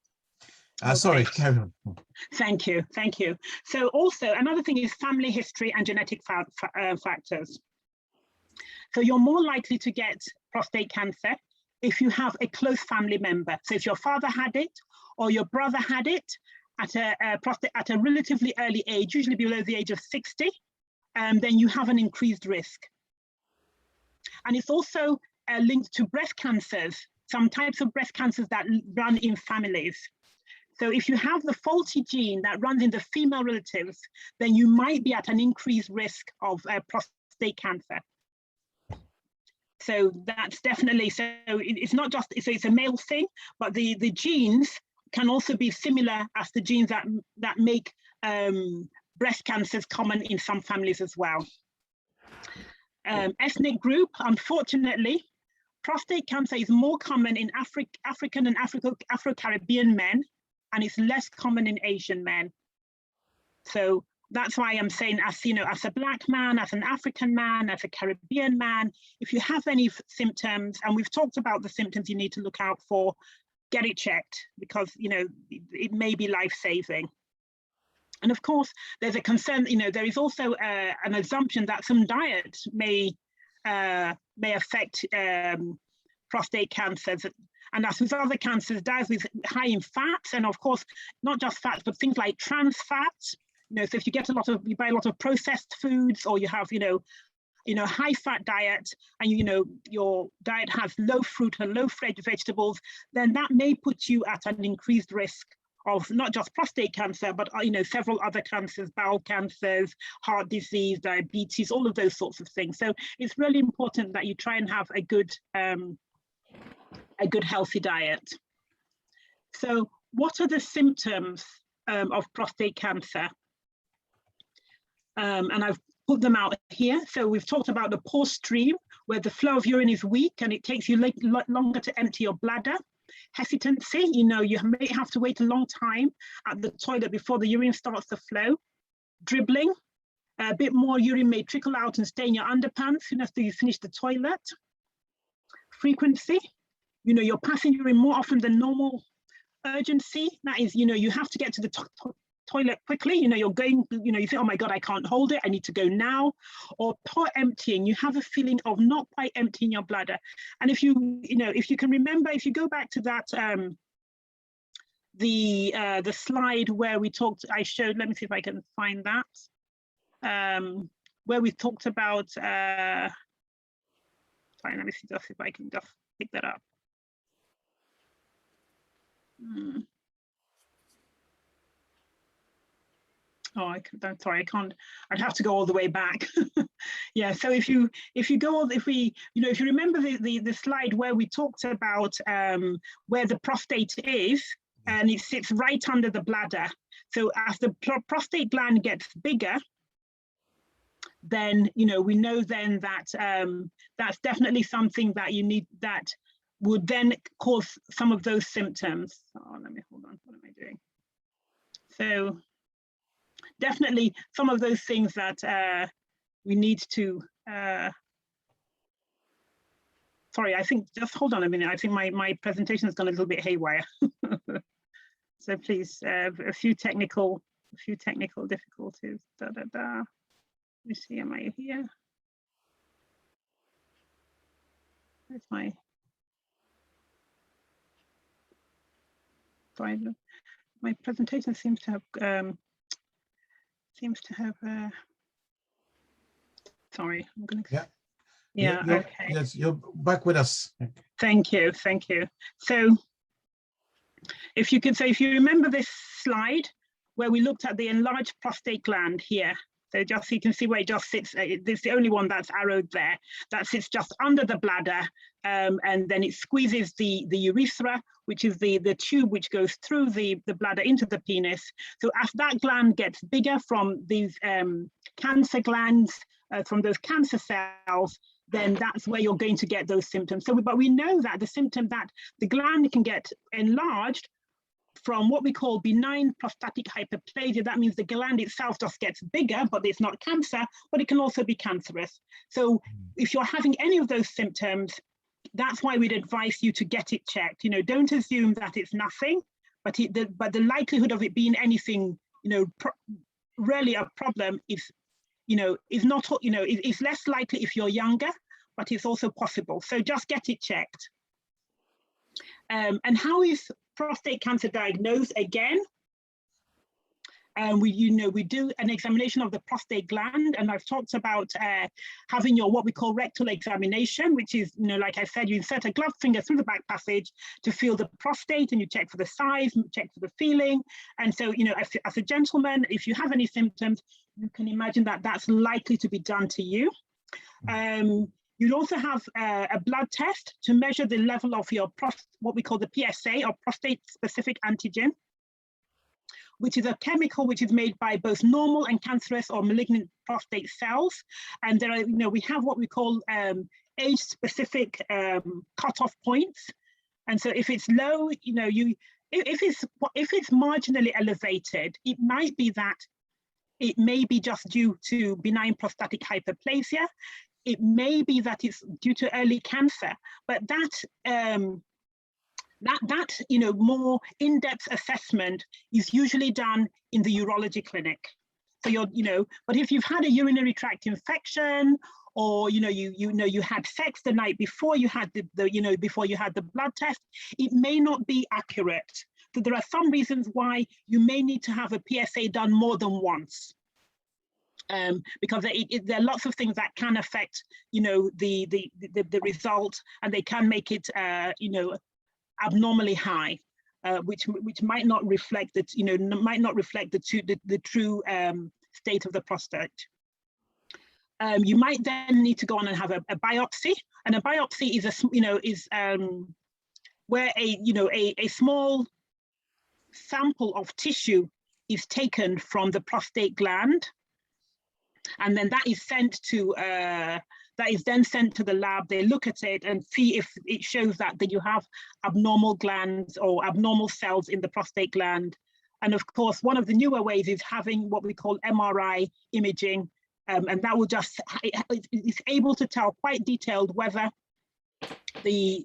S2: Okay.
S1: Sorry, carry on.
S2: Thank you. So also another thing is family history and genetic factors. So you're more likely to get prostate cancer if you have a close family member. So if your father had it or your brother had it at a relatively early age, usually below the age of 60, then you have an increased risk. And it's also linked to breast cancers, some types of breast cancers that run in families. So if you have the faulty gene that runs in the female relatives, then you might be at an increased risk of prostate cancer. So that's definitely, so it's not just, so it's a male thing, but the genes can also be similar as the genes that make breast cancers common in some families as well. Ethnic group, unfortunately, prostate cancer is more common in African and Afro-Caribbean men, and it's less common in Asian men. So that's why I'm saying, as a Black man, as an African man, as a Caribbean man, if you have any symptoms, and we've talked about the symptoms you need to look out for, get it checked, because it may be life-saving. And of course, there's a concern, there is also an assumption that some diet may affect prostate cancers. And as with other cancers, diets with high in fats, and of course, not just fats, but things like trans fats. So if you buy a lot of processed foods, or you have, high fat diet, and your diet has low fruit and low vegetables, then that may put you at an increased risk of not just prostate cancer, but several other cancers, bowel cancers, heart disease, diabetes, all of those sorts of things. So it's really important that you try and have a good healthy diet. So what are the symptoms of prostate cancer? And I've put them out here. So we've talked about the poor stream where the flow of urine is weak and it takes you longer to empty your bladder. Hesitancy, you may have to wait a long time at the toilet before the urine starts to flow. Dribbling, a bit more urine may trickle out and stay in your underpants after you finish the toilet. Frequency, you're passing urine more often than normal. Urgency, that is, you have to get to the toilet quickly, you're going, you think, oh my God, I can't hold it, I need to go now. Or poor emptying, you have a feeling of not quite emptying your bladder. And if if you can remember, if you go back to that, the slide where we talked, I showed, let me see if I can find that, where we talked about, sorry, let me see just if I can just pick that up. Oh, I'm sorry, I can't. I'd have to go all the way back. Yeah. So if you go, if you remember the slide where we talked about where the prostate is, and it sits right under the bladder. So as the prostate gland gets bigger, then we know then that that's definitely something that you need, that would then cause some of those symptoms. Oh, let me hold on. What am I doing? So definitely some of those things that we need to, sorry, I think, just hold on a minute. I think my presentation has gone a little bit haywire. So please, a few technical difficulties. Let me see, am I here? Where's my, sorry, my presentation seems to have, sorry, I'm going to, yeah, okay.
S1: Yes, you're back with us.
S2: Thank you. So if you remember this slide where we looked at the enlarged prostate gland here, so just so you can see where it just sits, it's the only one that's arrowed there, that sits just under the bladder, and then it squeezes the urethra, which is the tube which goes through the bladder into the penis. So as that gland gets bigger from these cancer glands, from those cancer cells, then that's where you're going to get those symptoms. So, but we know that the symptom that the gland can get enlarged from what we call benign prostatic hyperplasia. That means the gland itself just gets bigger, but it's not cancer, but it can also be cancerous. So if you're having any of those symptoms, that's why we'd advise you to get it checked. Don't assume that it's nothing, but the likelihood of it being anything, really a problem is not, it's less likely if you're younger, but it's also possible. So just get it checked. And how is prostate cancer diagnosed? Again, we do an examination of the prostate gland, and I've talked about having your what we call rectal examination, which is, like I said, you insert a gloved finger through the back passage to feel the prostate, and you check for the size, check for the feeling. And so, as a gentleman, if you have any symptoms, you can imagine that that's likely to be done to you. You'll also have a blood test to measure the level of your what we call the PSA, or prostate-specific antigen, which is a chemical which is made by both normal and cancerous or malignant prostate cells. And there are, we have what we call age-specific cutoff points. And so if it's low, if it's marginally elevated, it might be that it may be just due to benign prostatic hyperplasia. It may be that it's due to early cancer, but that more in-depth assessment is usually done in the urology clinic. So but if you've had a urinary tract infection, or you had sex the night before you had before you had the blood test, it may not be accurate. So there are some reasons why you may need to have a PSA done more than once. Because there are lots of things that can affect, the result, and they can make it, abnormally high, which might not reflect that, the true state of the prostate. You might then need to go on and have a biopsy, and a biopsy is where a small sample of tissue is taken from the prostate gland. And then that is sent to that is then sent to the lab. They look at it and see if it shows that you have abnormal glands or abnormal cells in the prostate gland. And of course, one of the newer ways is having what we call MRI imaging, and that will just, it's able to tell quite detailed whether the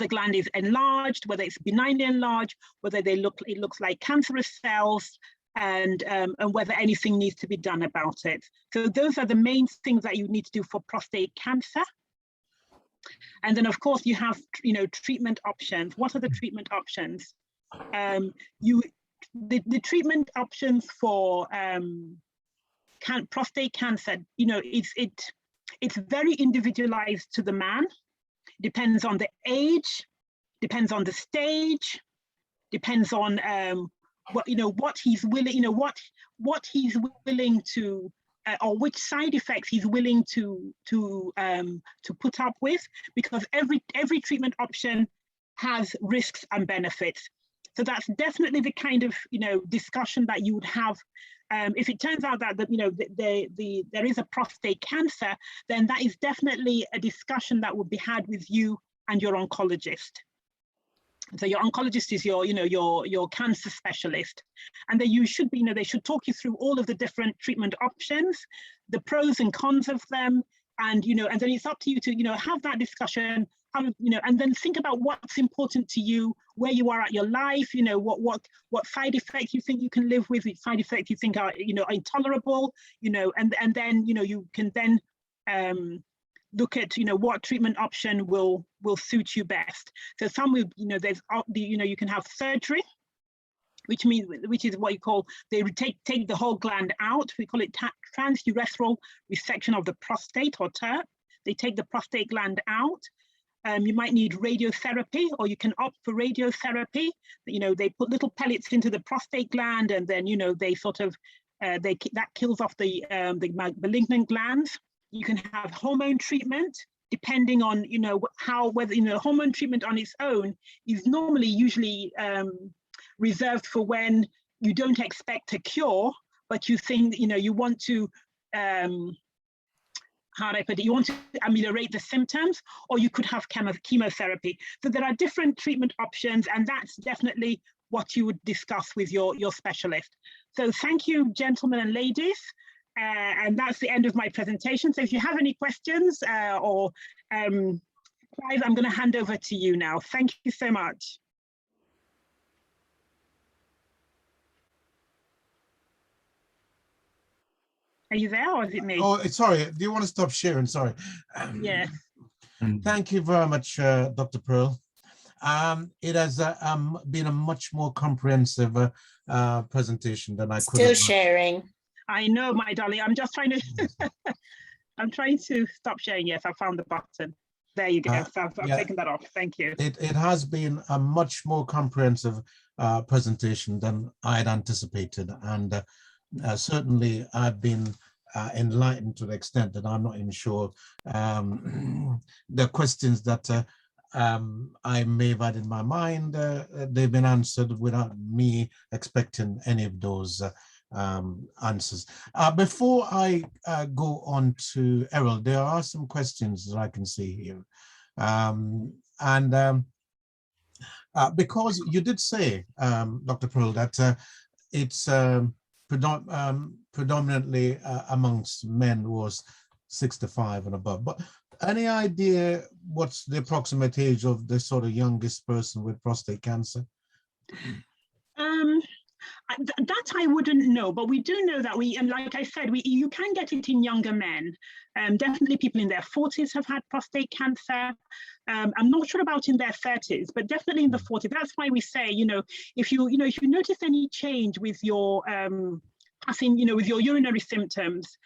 S2: gland is enlarged, whether it's benignly enlarged, whether it looks like cancerous cells, and whether anything needs to be done about it. So those are the main things that you need to do for prostate cancer. And then of course you have, treatment options. What are the treatment options? The treatment options for prostate cancer, it's very individualized to the man. Depends on the age, depends on the stage, depends on what he's willing, what he's willing to, or which side effects he's willing to put up with, because every treatment option has risks and benefits. So that's definitely the kind of discussion that you would have. If it turns out that there is a prostate cancer, then that is definitely a discussion that would be had with you and your oncologist. So your oncologist is your cancer specialist, and then you should they should talk you through all of the different treatment options, the pros and cons of them, and and then it's up to you to have that discussion, and then think about what's important to you, where you are at your life, what side effects you think you can live with, which side effects you think are intolerable, and then you can then look at what treatment option will suit you best. So some will there's you can have surgery, which is what you call, they take the whole gland out. We call it transurethral resection of the prostate, or TURP. They take the prostate gland out. You might need radiotherapy, or you can opt for radiotherapy. They put little pellets into the prostate gland, and then they sort of that kills off the malignant glands. You can have hormone treatment, depending on whether hormone treatment on its own is usually reserved for when you don't expect a cure, but you think you want to how do I put it? You want to ameliorate the symptoms, or you could have chemotherapy. So there are different treatment options, and that's definitely what you would discuss with your specialist. So thank you, gentlemen and ladies. And that's the end of my presentation. So if you have any questions or Clive, I'm going to hand over to you now. Thank you so much. Are you there, or is it me?
S1: Oh, sorry. Do you want to stop sharing? Sorry.
S2: Yeah.
S1: Thank you very much, Dr. Pearl. It has been a much more comprehensive presentation than I could have.
S3: Still sharing.
S2: I know, my darling. I'm just trying to. I'm trying to stop sharing. Yes, I found the button. There you go. So I've taken that off. Thank you.
S1: It has been a much more comprehensive presentation than I had anticipated, and certainly I've been enlightened to the extent that I'm not even sure the questions that I may have had in my mind, they've been answered without me expecting any of those answers. Before I go on to Errol, there are some questions that I can see here. Because you did say, Dr. Pearl, that it's predominantly amongst men who was 65 and above, but any idea what's the approximate age of the sort of youngest person with prostate cancer?
S2: That I wouldn't know, but we do know that and like I said, you can get it in younger men. Definitely people in their 40s have had prostate cancer. I'm not sure about in their 30s, but definitely in the 40s. That's why we say, if you notice any change with your with your urinary symptoms,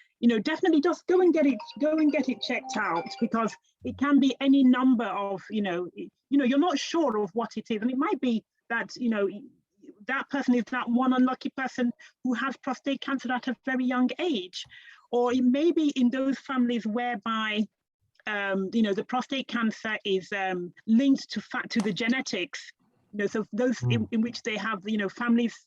S2: definitely just go and get it checked out, because it can be any number of, you're not sure of what it is, and it might be that that person is that one unlucky person who has prostate cancer at a very young age, or it may be in those families whereby the prostate cancer is linked to the genetics, so those in which they have families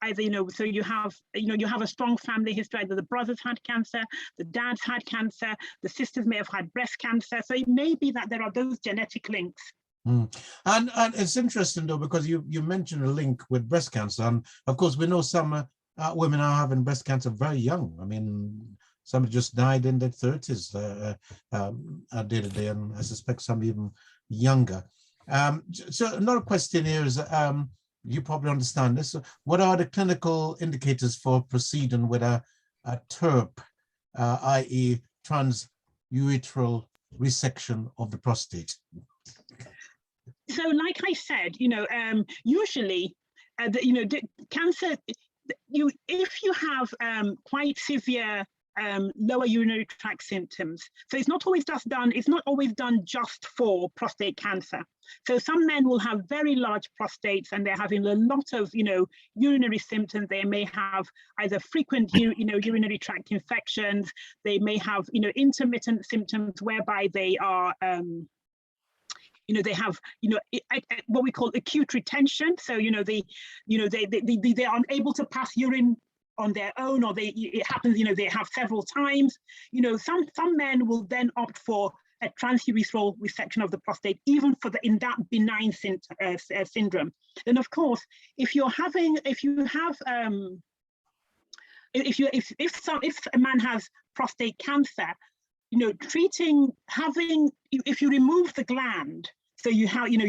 S2: either, so you have a strong family history. Either the brothers had cancer, the dads had cancer, the sisters may have had breast cancer. So it may be that there are those genetic links.
S1: And it's interesting though, because you mentioned a link with breast cancer, and of course we know some women are having breast cancer very young. I mean, some just died in their 30s the other day, and I suspect some even younger. So another question here is, you probably understand this. What are the clinical indicators for proceeding with a TURP, i.e. transurethral resection of the prostate?
S2: So like I said, usually, cancer, if you have quite severe lower urinary tract symptoms, so it's not always done just for prostate cancer. So some men will have very large prostates and they're having a lot of, urinary symptoms. They may have either frequent, urinary tract infections. They may have, intermittent symptoms whereby they are, they have, what we call acute retention. So, they are unable to pass urine on their own, or it happens, they have several times. Some men will then opt for a transurethral resection of the prostate, even in that benign syndrome. Then, of course, if a man has prostate cancer, if you remove the gland, so you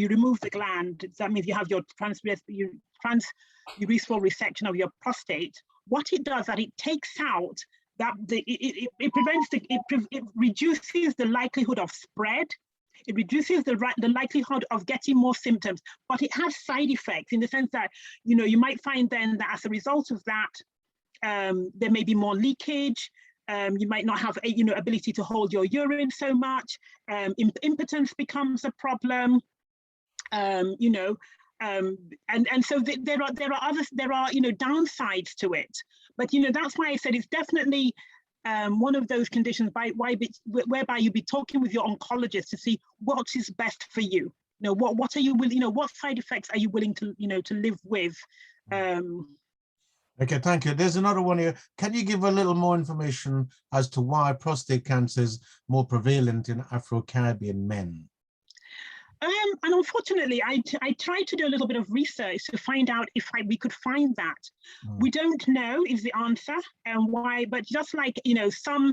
S2: remove the gland, that means you have your transurethral resection of your prostate. What it does, that it takes out that it reduces the likelihood of spread. It reduces the likelihood of getting more symptoms, but it has side effects in the sense that, you might find then that as a result of that, there may be more leakage. You might not have ability to hold your urine so much. Impotence becomes a problem. And so there are downsides to it. But that's why I said it's definitely one of those conditions whereby you'll be talking with your oncologist to see what is best for you. What are you willing? What side effects are you willing to to live with?
S1: Okay, thank you. There's another one here. Can you give a little more information as to why prostate cancer is more prevalent in Afro-Caribbean men?
S2: And unfortunately, I tried to do a little bit of research to find out if we could find that. We don't know is the answer, and why, but just like, some,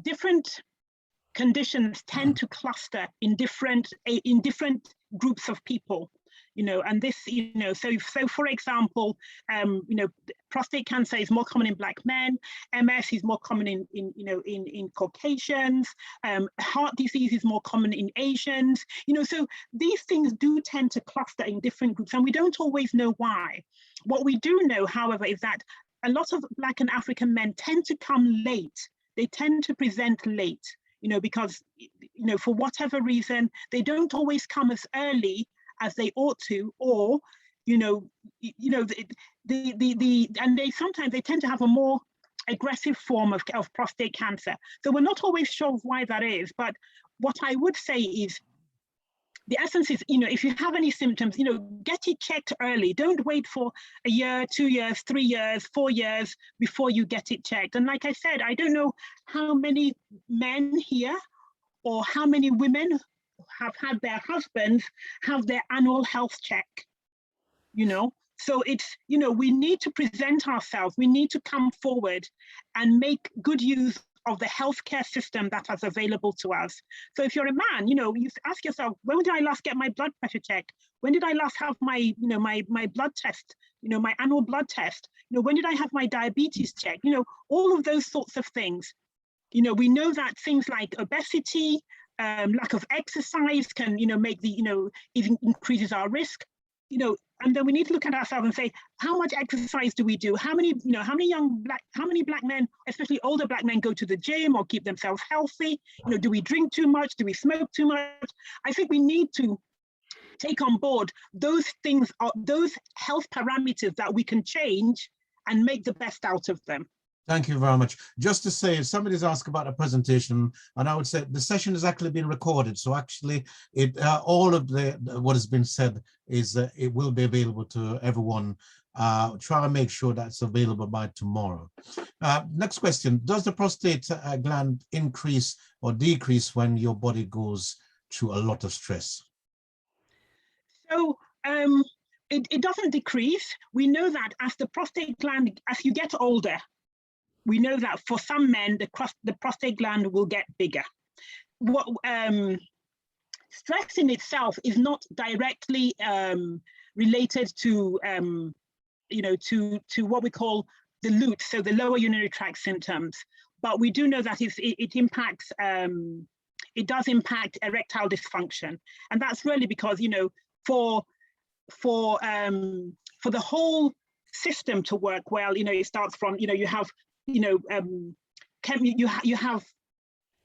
S2: different conditions tend to cluster in different groups of people. And this, so for example, prostate cancer is more common in Black men, MS is more common in Caucasians, heart disease is more common in Asians, so these things do tend to cluster in different groups, and we don't always know why. What we do know, however, is that a lot of Black and African men tend to come late. They tend to present late, because, for whatever reason, they don't always come as early as they ought to, or and they tend to have a more aggressive form of prostate cancer. So we're not always sure why that is, but what I would say is the essence is, if you have any symptoms, get it checked early. Don't wait for a year, 2 years, 3 years, 4 years before you get it checked. And like I said, I don't know how many men here or how many women have had their husbands have their annual health check, so it's, we need to present ourselves, we need to come forward and make good use of the healthcare system that is available to us. So if you're a man, you ask yourself, when did I last get my blood pressure checked? When did I last have my, my blood test, my annual blood test? When did I have my diabetes checked? All of those sorts of things. We know that things like obesity, lack of exercise can, make the, even increases our risk, and then we need to look at ourselves and say, how much exercise do we do? How many Black men, especially older Black men, go to the gym or keep themselves healthy? Do we drink too much? Do we smoke too much? I think we need to take on board those things, those health parameters that we can change and make the best out of them.
S1: Thank you very much. Just to say, somebody's asked about a presentation, and I would say the session has actually been recorded. So actually, all of what has been said is it will be available to everyone try and make sure that's available by tomorrow. Next question, does the prostate gland increase or decrease when your body goes through a lot of stress?
S2: So it doesn't decrease. We know that as the prostate gland, as you get older, we know that for some men, the prostate gland will get bigger. What stress in itself is not directly related to to what we call the LUT, so the lower urinary tract symptoms. But we do know that it impacts. It does impact erectile dysfunction, and that's really because for the whole system to work well, it starts from you have you have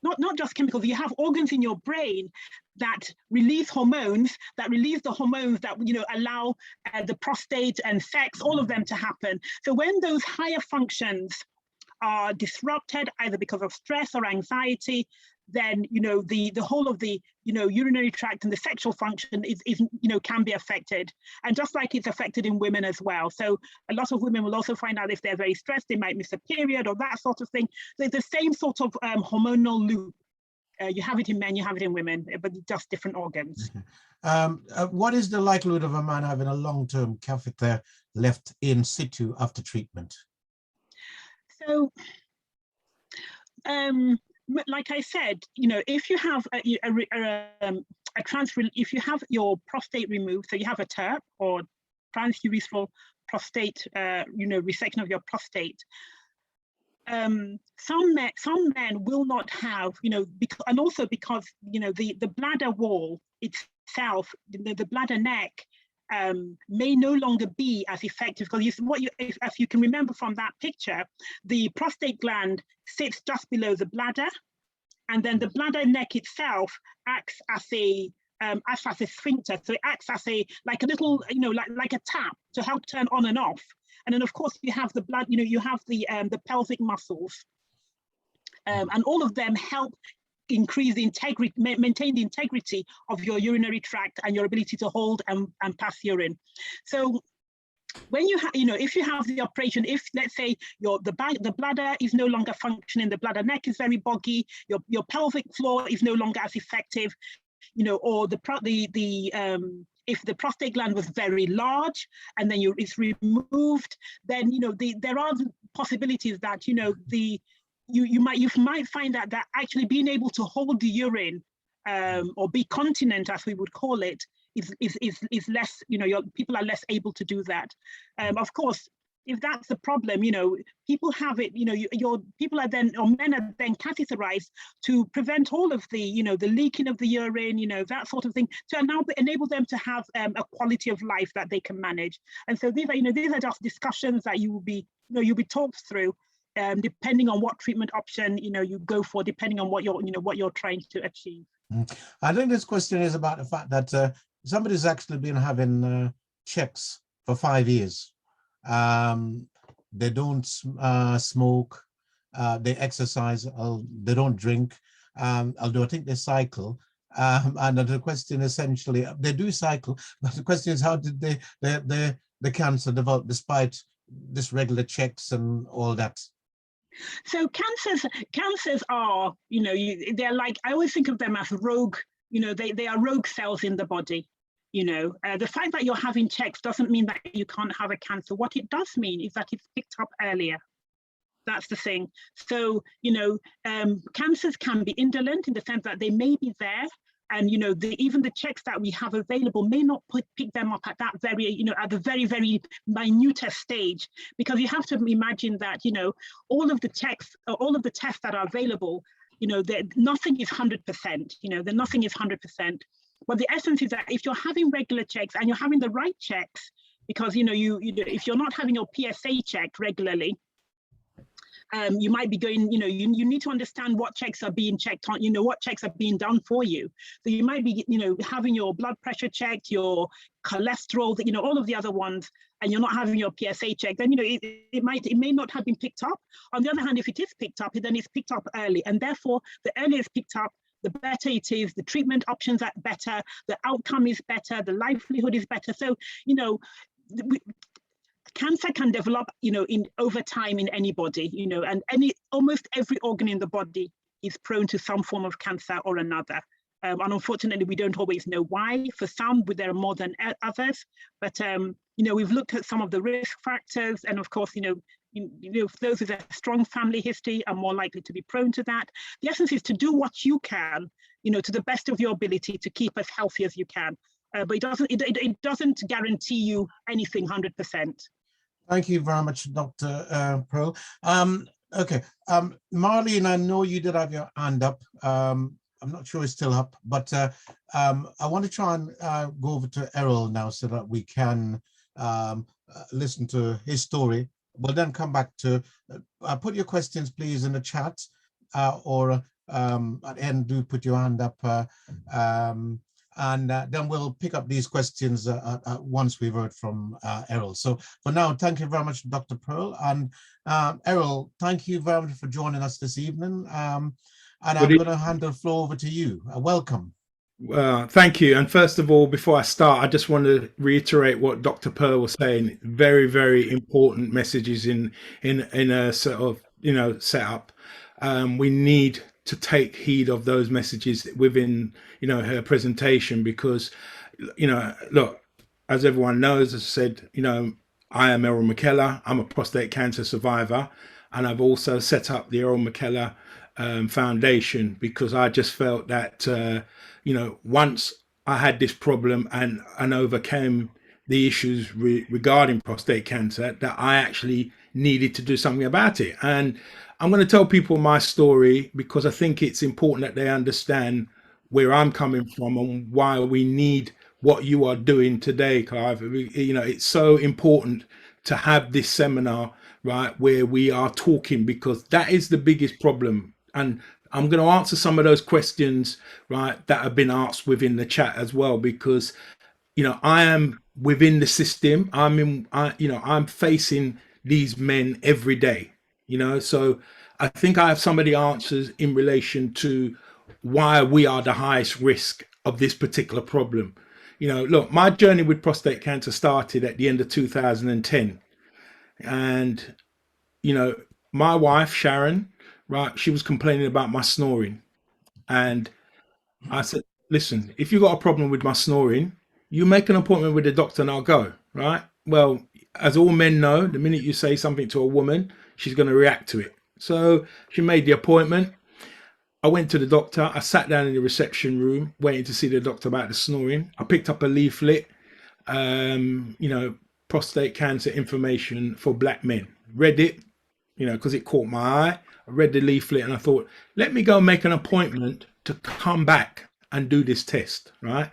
S2: not just chemicals, you have organs in your brain that release hormones, that allow the prostate and sex, all of them to happen. So when those higher functions are disrupted, either because of stress or anxiety, then the whole of the urinary tract and the sexual function is can be affected, and just like it's affected in women as well. So a lot of women will also find out if they're very stressed, they might miss a period or that sort of thing. There's the same sort of hormonal loop. You have it in men, you have it in women, but just different organs.
S1: What is the likelihood of a man having a long-term catheter left in situ after treatment?
S2: So like I said, if you have if you have your prostate removed, so you have a TURP or transurethral prostate, resection of your prostate. Some men will not have, and also because the bladder wall itself, the bladder neck, may no longer be as effective, because as you can remember from that picture, the prostate gland sits just below the bladder, and then the bladder neck itself acts as a sphincter. So it acts as like a little, like a tap to help turn on and off. And then of course you have the blood, you have the pelvic muscles, and all of them help increase the integrity, maintain the integrity of your urinary tract and your ability to hold and pass urine. So when you have, if you have the operation, if let's say the bladder is no longer functioning, the bladder neck is very boggy, your pelvic floor is no longer as effective, or if the prostate gland was very large and then it's removed, then there are possibilities that you might find that actually being able to hold the urine or be continent, as we would call it, is less, people are less able to do that. Of course, if that's the problem, people have it, people are then, or men are then catheterized to prevent all of the, the leaking of the urine, that sort of thing, to now enable them to have a quality of life that they can manage. And so these are just discussions that you'll be talked through, depending on what treatment option, you go for, depending on what you're trying to achieve.
S1: I think this question is about the fact that somebody's actually been having checks for 5 years. They don't smoke, they exercise, they don't drink, although I think they cycle. And the question essentially, they do cycle, but the question is, how did the cancer develop despite this regular checks and all that?
S2: So cancers are, they're like, I always think of them as rogue, they are rogue cells in the body. The fact that you're having checks doesn't mean that you can't have a cancer. What it does mean is that it's picked up earlier. That's the thing. So, cancers can be indolent in the sense that they may be there, and even the checks that we have available may not pick them up at that very, at the very, very minutest stage, because you have to imagine that, all of the checks, all of the tests that are available, nothing is 100%, nothing is 100%. But the essence is that if you're having regular checks and you're having the right checks, because if you're not having your PSA checked regularly, you might be going, you need to understand what checks are being checked on, what checks are being done for you. So you might be, having your blood pressure checked, your cholesterol, all of the other ones, and you're not having your PSA checked, then, it may not have been picked up. On the other hand, if it is picked up, then it's picked up early. And therefore, the earlier it's picked up, the better it is, the treatment options are better, the outcome is better, the livelihood is better. So, cancer can develop, in over time in anybody, and almost every organ in the body is prone to some form of cancer or another. And unfortunately, we don't always know why. For some, there are more than others. But we've looked at some of the risk factors, and of course, those with a strong family history are more likely to be prone to that. The essence is to do what you can, to the best of your ability to keep as healthy as you can. But it doesn't guarantee you anything 100%.
S1: Thank you very much, Dr. Pearl. Okay, Marlene, I know you did have your hand up. I'm not sure it's still up, but I want to try and go over to Errol now so that we can listen to his story. We'll then come back to put your questions, please, in the chat, or at the end, do put your hand up, and then we'll pick up these questions once we've heard from Errol. So for now, thank you very much, Dr. Pearl. And Errol, thank you very much for joining us this evening. And I'm going to hand the floor over to you. Welcome.
S3: Thank you. And first of all, before I start, I just want to reiterate what Dr. Pearl was saying. Very, very important messages in a sort of, setup. We need to take heed of those messages within, her presentation, because, look, as everyone knows, as I said, I am Errol McKellar. I'm a prostate cancer survivor, and I've also set up the Errol McKellar Foundation because I just felt that, once I had this problem and overcame the issues regarding prostate cancer, that I actually needed to do something about it. And I'm going to tell people my story because I think it's important that they understand where I'm coming from and why we need what you are doing today, Clive. It's so important to have this seminar, right, where we are talking, because that is the biggest problem. And I'm going to answer some of those questions, right, that have been asked within the chat as well, because, I am within the system. I'm facing these men every day, so I think I have some of the answers in relation to why we are the highest risk of this particular problem. Look, my journey with prostate cancer started at the end of 2010. And, my wife, Sharon, right, she was complaining about my snoring. And I said, listen, if you've got a problem with my snoring, you make an appointment with the doctor and I'll go, right? Well, as all men know, the minute you say something to a woman, she's going to react to it. So she made the appointment. I went to the doctor. I sat down in the reception room waiting to see the doctor about the snoring. I picked up a leaflet, prostate cancer information for black men. Read it, because it caught my eye. I read the leaflet and I thought, let me go make an appointment to come back and do this test, right?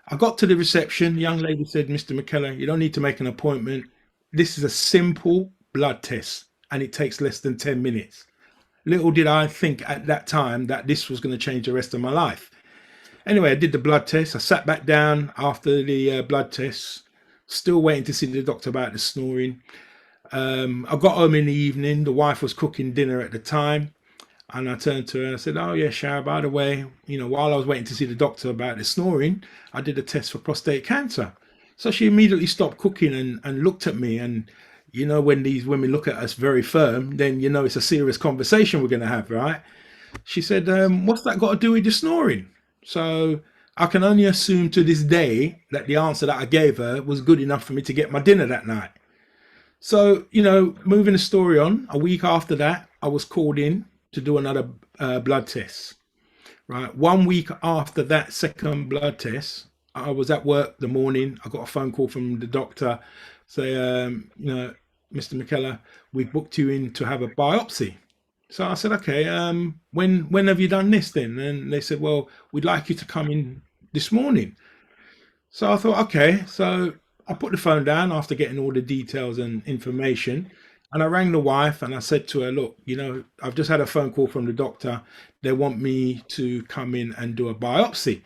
S3: I got to the reception. The young lady said, Mr. McKellar, you don't need to make an appointment. This is a simple blood test and it takes less than 10 minutes. Little did I think at that time that this was going to change the rest of my life. Anyway, I did the blood test. I sat back down after the blood test, still waiting to see the doctor about the snoring. I got home in the evening. The wife was cooking dinner at the time. And I turned to her and I said, oh, yeah, Shara, by the way, while I was waiting to see the doctor about the snoring, I did a test for prostate cancer. So she immediately stopped cooking and looked at me. And, when these women look at us very firm, then, it's a serious conversation we're going to have, right? She said, what's that got to do with your snoring? So I can only assume to this day that the answer that I gave her was good enough for me to get my dinner that night. So, moving the story on, a week after that, I was called in to do another blood test, right? 1 week after that second blood test, I was at work the morning. I got a phone call from the doctor say, Mr. McKellar, we've booked you in to have a biopsy. So I said, okay, when have you done this then? And they said, well, we'd like you to come in this morning. So I thought, okay. So I put the phone down after getting all the details and information. And I rang the wife and I said to her, look, I've just had a phone call from the doctor. They want me to come in and do a biopsy.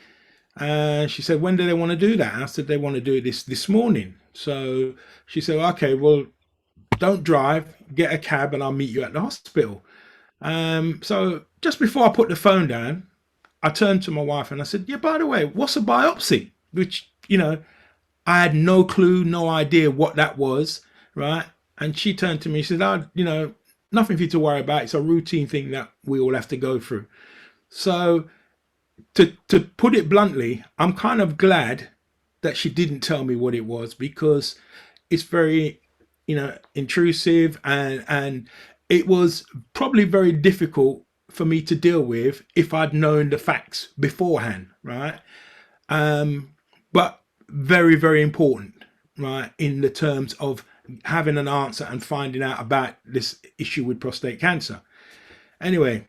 S3: And she said, when do they want to do that? And I said, they want to do this morning. So she said, okay, well, don't drive, get a cab and I'll meet you at the hospital. So just before I put the phone down, I turned to my wife and I said, yeah, by the way, what's a biopsy? Which, I had no clue, no idea what that was. right? And she turned to me, she said, oh, you know, nothing for you to worry about. It's a routine thing that we all have to go through. So to put it bluntly, I'm kind of glad that she didn't tell me what it was, because it's very, you know, intrusive, and it was probably very difficult for me to deal with if I'd known the facts beforehand, right? But very, very important, right, in the terms of having an answer and finding out about this issue with prostate cancer. Anyway,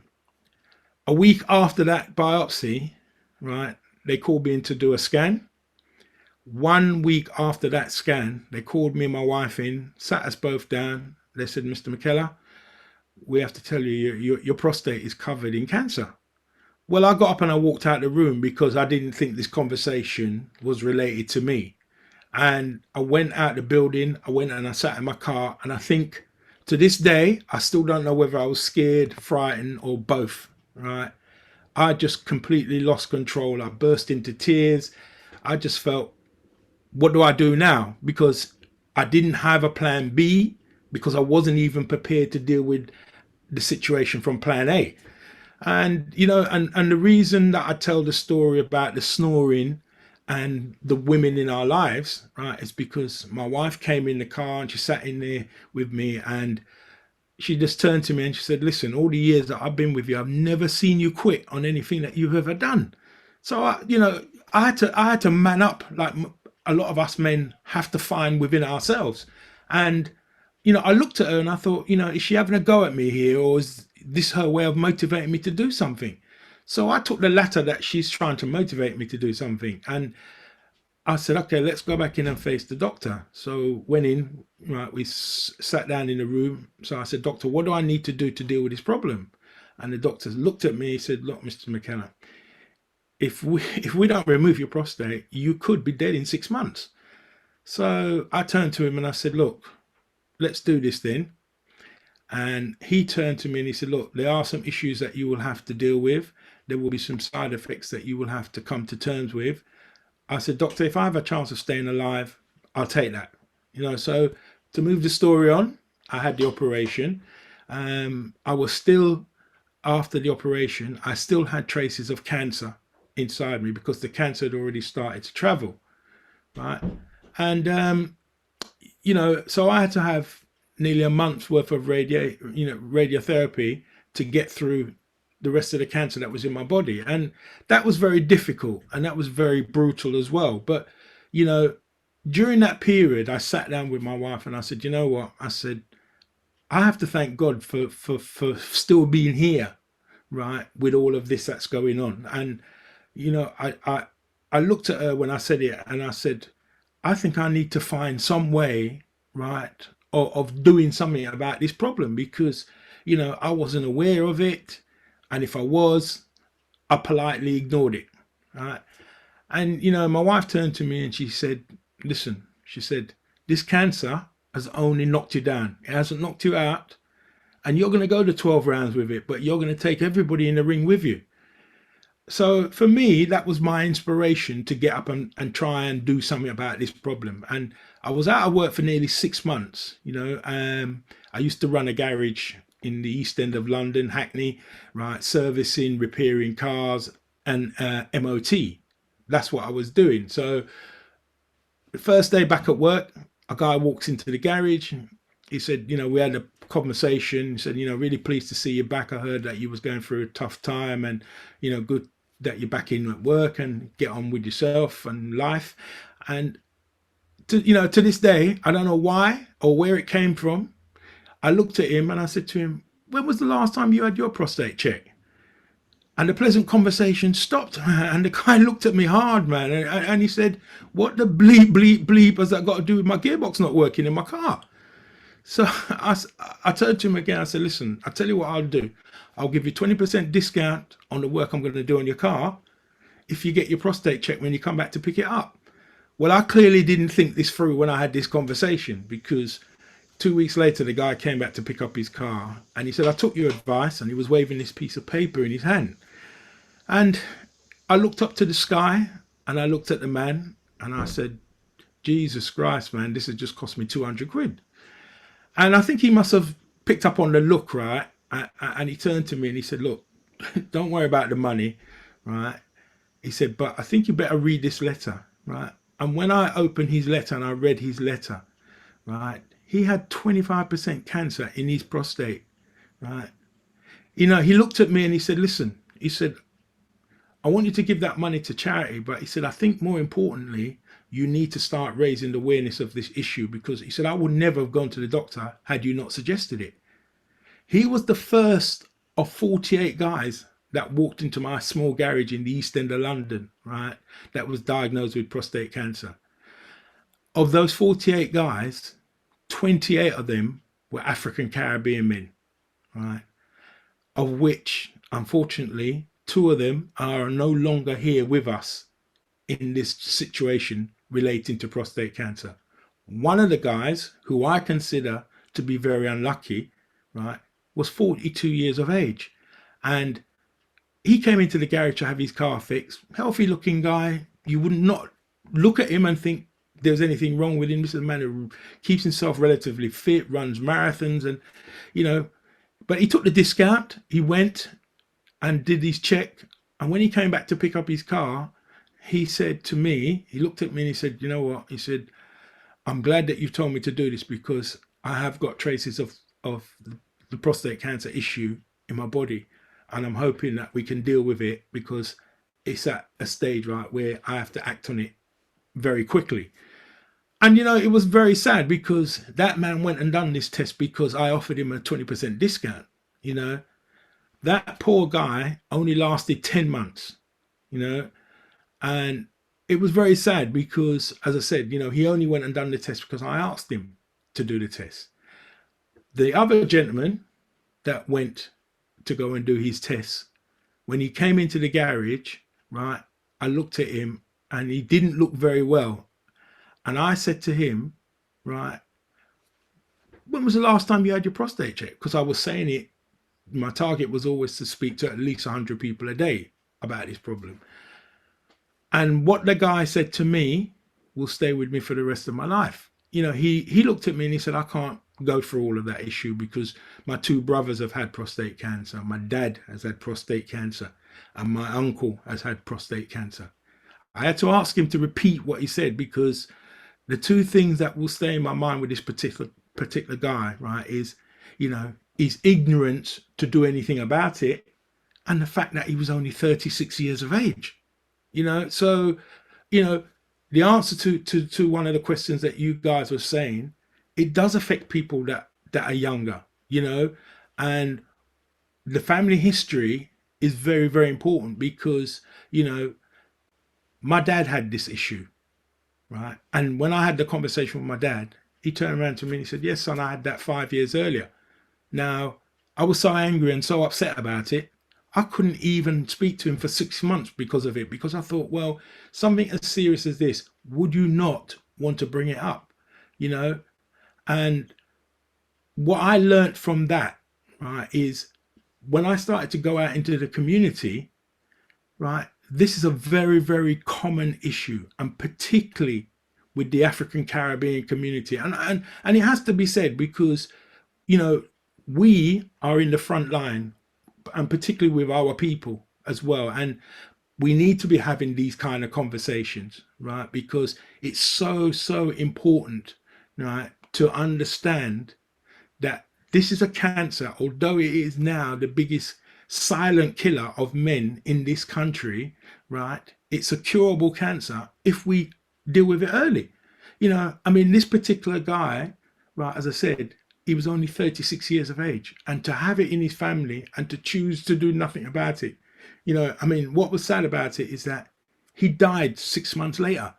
S3: a week after that biopsy, right, they called me in to do a scan. 1 week after that scan, they called me and my wife in, sat us both down. They said, Mr. McKellar, we have to tell you, your prostate is covered in cancer. Well, I got up and I walked out the room because I didn't think this conversation was related to me. And I went out the building, I went and I sat in my car, and I think to this day, I still don't know whether I was scared, frightened, or both, right? I just completely lost control. I burst into tears. I just felt, what do I do now? Because I didn't have a plan B, because I wasn't even prepared to deal with the situation from plan A. And, you know, and the reason that I tell the story about the snoring and the women in our lives, right, is because my wife came in the car and she sat in there with me, and she just turned to me and she said, listen, all the years that I've been with you, I've never seen you quit on anything that you've ever done. So, I had to man up, like a lot of us men have to find within ourselves. And, you know, I looked at her and I thought, you know, is she having a go at me here, or is this her way of motivating me to do something? So I took the latter, that she's trying to motivate me to do something. And I said, okay, let's go back in and face the doctor. So went in, right, we sat down in the room. So I said, doctor, what do I need to do to deal with this problem? And the doctor looked at me, he said, look, Mr. McKenna, if we don't remove your prostate, you could be dead in 6 months. So I turned to him and I said, look, let's do this then. And he turned to me and he said, look, there are some issues that you will have to deal with. There will be some side effects that you will have to come to terms with. I said, doctor, if I have a chance of staying alive, I'll take that. You know, so to move the story on, I had the operation. I was still, after the operation, I still had traces of cancer inside me, because the cancer had already started to travel, right? And, you know, so I had to have nearly a month's worth of radiotherapy to get through the rest of the cancer that was in my body. And that was very difficult, and that was very brutal as well. But, you know, during that period, I sat down with my wife and I said, you know what? I said, I have to thank God for still being here, right, with all of this that's going on. And, you know, I looked at her when I said it, and I said, I think I need to find some way, right, of doing something about this problem, because, you know, I wasn't aware of it. And if I was, I politely ignored it, right? And, you know, my wife turned to me and she said, listen, she said, this cancer has only knocked you down. It hasn't knocked you out. And you're going to go to 12 rounds with it, but you're going to take everybody in the ring with you. So for me, that was my inspiration to get up and try and do something about this problem. And I was out of work for nearly 6 months. You know, I used to run a garage in the East End of London, Hackney, right, servicing, repairing cars and MOT. That's what I was doing. So the first day back at work, a guy walks into the garage. He said, you know, we had a conversation. He said, you know, really pleased to see you back. I heard that you was going through a tough time, and, you know, good that you're back in at work and get on with yourself and life. And to this day, I don't know why or where it came from. I looked at him and I said to him, when was the last time you had your prostate checked? And the pleasant conversation stopped, and the guy looked at me hard, man, and he said, what the bleep has that got to do with my gearbox not working in my car? So I turned to him again. I said, listen, I'll tell you what I'll do. I'll give you 20% discount on the work I'm going to do on your car if you get your prostate checked when you come back to pick it up. Well, I clearly didn't think this through when I had this conversation, because 2 weeks later, the guy came back to pick up his car and he said, I took your advice, and he was waving this piece of paper in his hand. And I looked up to the sky and I looked at the man and I said, Jesus Christ, man, this has just cost me 200 quid. And I think he must have picked up on the look, right? And he turned to me and he said, look, don't worry about the money, right? He said, but I think you better read this letter, right? And when I opened his letter and I read his letter, right, he had 25% cancer in his prostate, right? You know, he looked at me and he said, listen, he said, I want you to give that money to charity, but he said, I think more importantly, you need to start raising the awareness of this issue, because he said, I would never have gone to the doctor had you not suggested it. He was the first of 48 guys that walked into my small garage in the East End of London, right, that was diagnosed with prostate cancer. Of those 48 guys, 28 of them were African Caribbean men, right, of which, unfortunately, 2 of them are no longer here with us in this situation relating to prostate cancer. One of the guys, who I consider to be very unlucky, right, was 42 years of age. And he came into the garage to have his car fixed. Healthy looking guy. You would not look at him and think there's anything wrong with him. This is a man who keeps himself relatively fit, runs marathons, and, you know, but he took the discount. He went and did his check. And when he came back to pick up his car, he said to me, he looked at me and he said, you know what? He said, I'm glad that you've told me to do this, because I have got traces of the prostate cancer issue in my body. And I'm hoping that we can deal with it, because it's at a stage, right, where I have to act on it very quickly. And, you know, it was very sad, because that man went and done this test because I offered him a 20% discount. You know, that poor guy only lasted 10 months, you know, and it was very sad because, as I said, you know, he only went and done the test because I asked him to do the test. The other gentleman that went to go and do his tests, when he came into the garage, right, I looked at him and he didn't look very well. And I said to him, right, when was the last time you had your prostate checked? Because I was saying it, my target was always to speak to at least 100 people a day about this problem. And what the guy said to me will stay with me for the rest of my life. You know, he looked at me and he said, I can't go through all of that issue because my 2 brothers have had prostate cancer. My dad has had prostate cancer and my uncle has had prostate cancer. I had to ask him to repeat what he said, because the 2 things that will stay in my mind with this particular guy, right, is, you know, his ignorance to do anything about it, and the fact that he was only 36 years of age. You know, so, you know, the answer to one of the questions that you guys were saying, it does affect people that are younger, you know, and the family history is very, very important, because, you know, my dad had this issue, right? And when I had the conversation with my dad, he turned around to me and he said, yes, son, I had that 5 years earlier. Now, I was so angry and so upset about it, I couldn't even speak to him for 6 months because of it, because I thought, well, something as serious as this, would you not want to bring it up, you know? And what I learned from that, right, is when I started to go out into the community, right, this is a very, very common issue, and particularly with the African Caribbean community. And it has to be said, because, you know, we are in the front line, and particularly with our people as well. And we need to be having these kind of conversations, right? Because it's so, so important, right, to understand that this is a cancer, although it is now the biggest silent killer of men in this country, right? It's a curable cancer if we deal with it early. You know, I mean, this particular guy, right, as I said, he was only 36 years of age, and to have it in his family and to choose to do nothing about it. You know, I mean, what was sad about it is that he died 6 months later,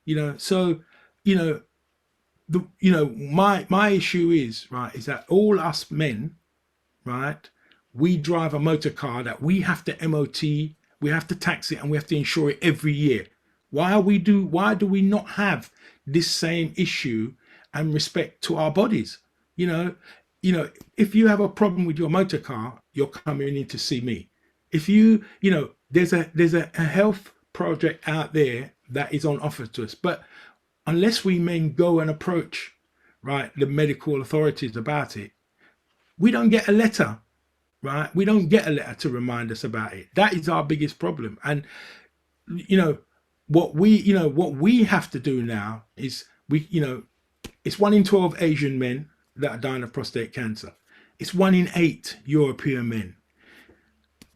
S3: you know. So, you know, my issue is, right, is that all us men, right, we drive a motor car that we have to MOT, we have to tax it, and we have to insure it every year. Why do we not have this same issue and respect to our bodies? You know, if you have a problem with your motor car, you're coming in to see me. If you know, there's a health project out there that is on offer to us, but unless we men go and approach, right, the medical authorities about it, we don't get a letter, right? We don't get a letter to remind us about it. That is our biggest problem. And what we have to do now is it's 1 in 12 Asian men that are dying of prostate cancer. It's 1 in 8 European men.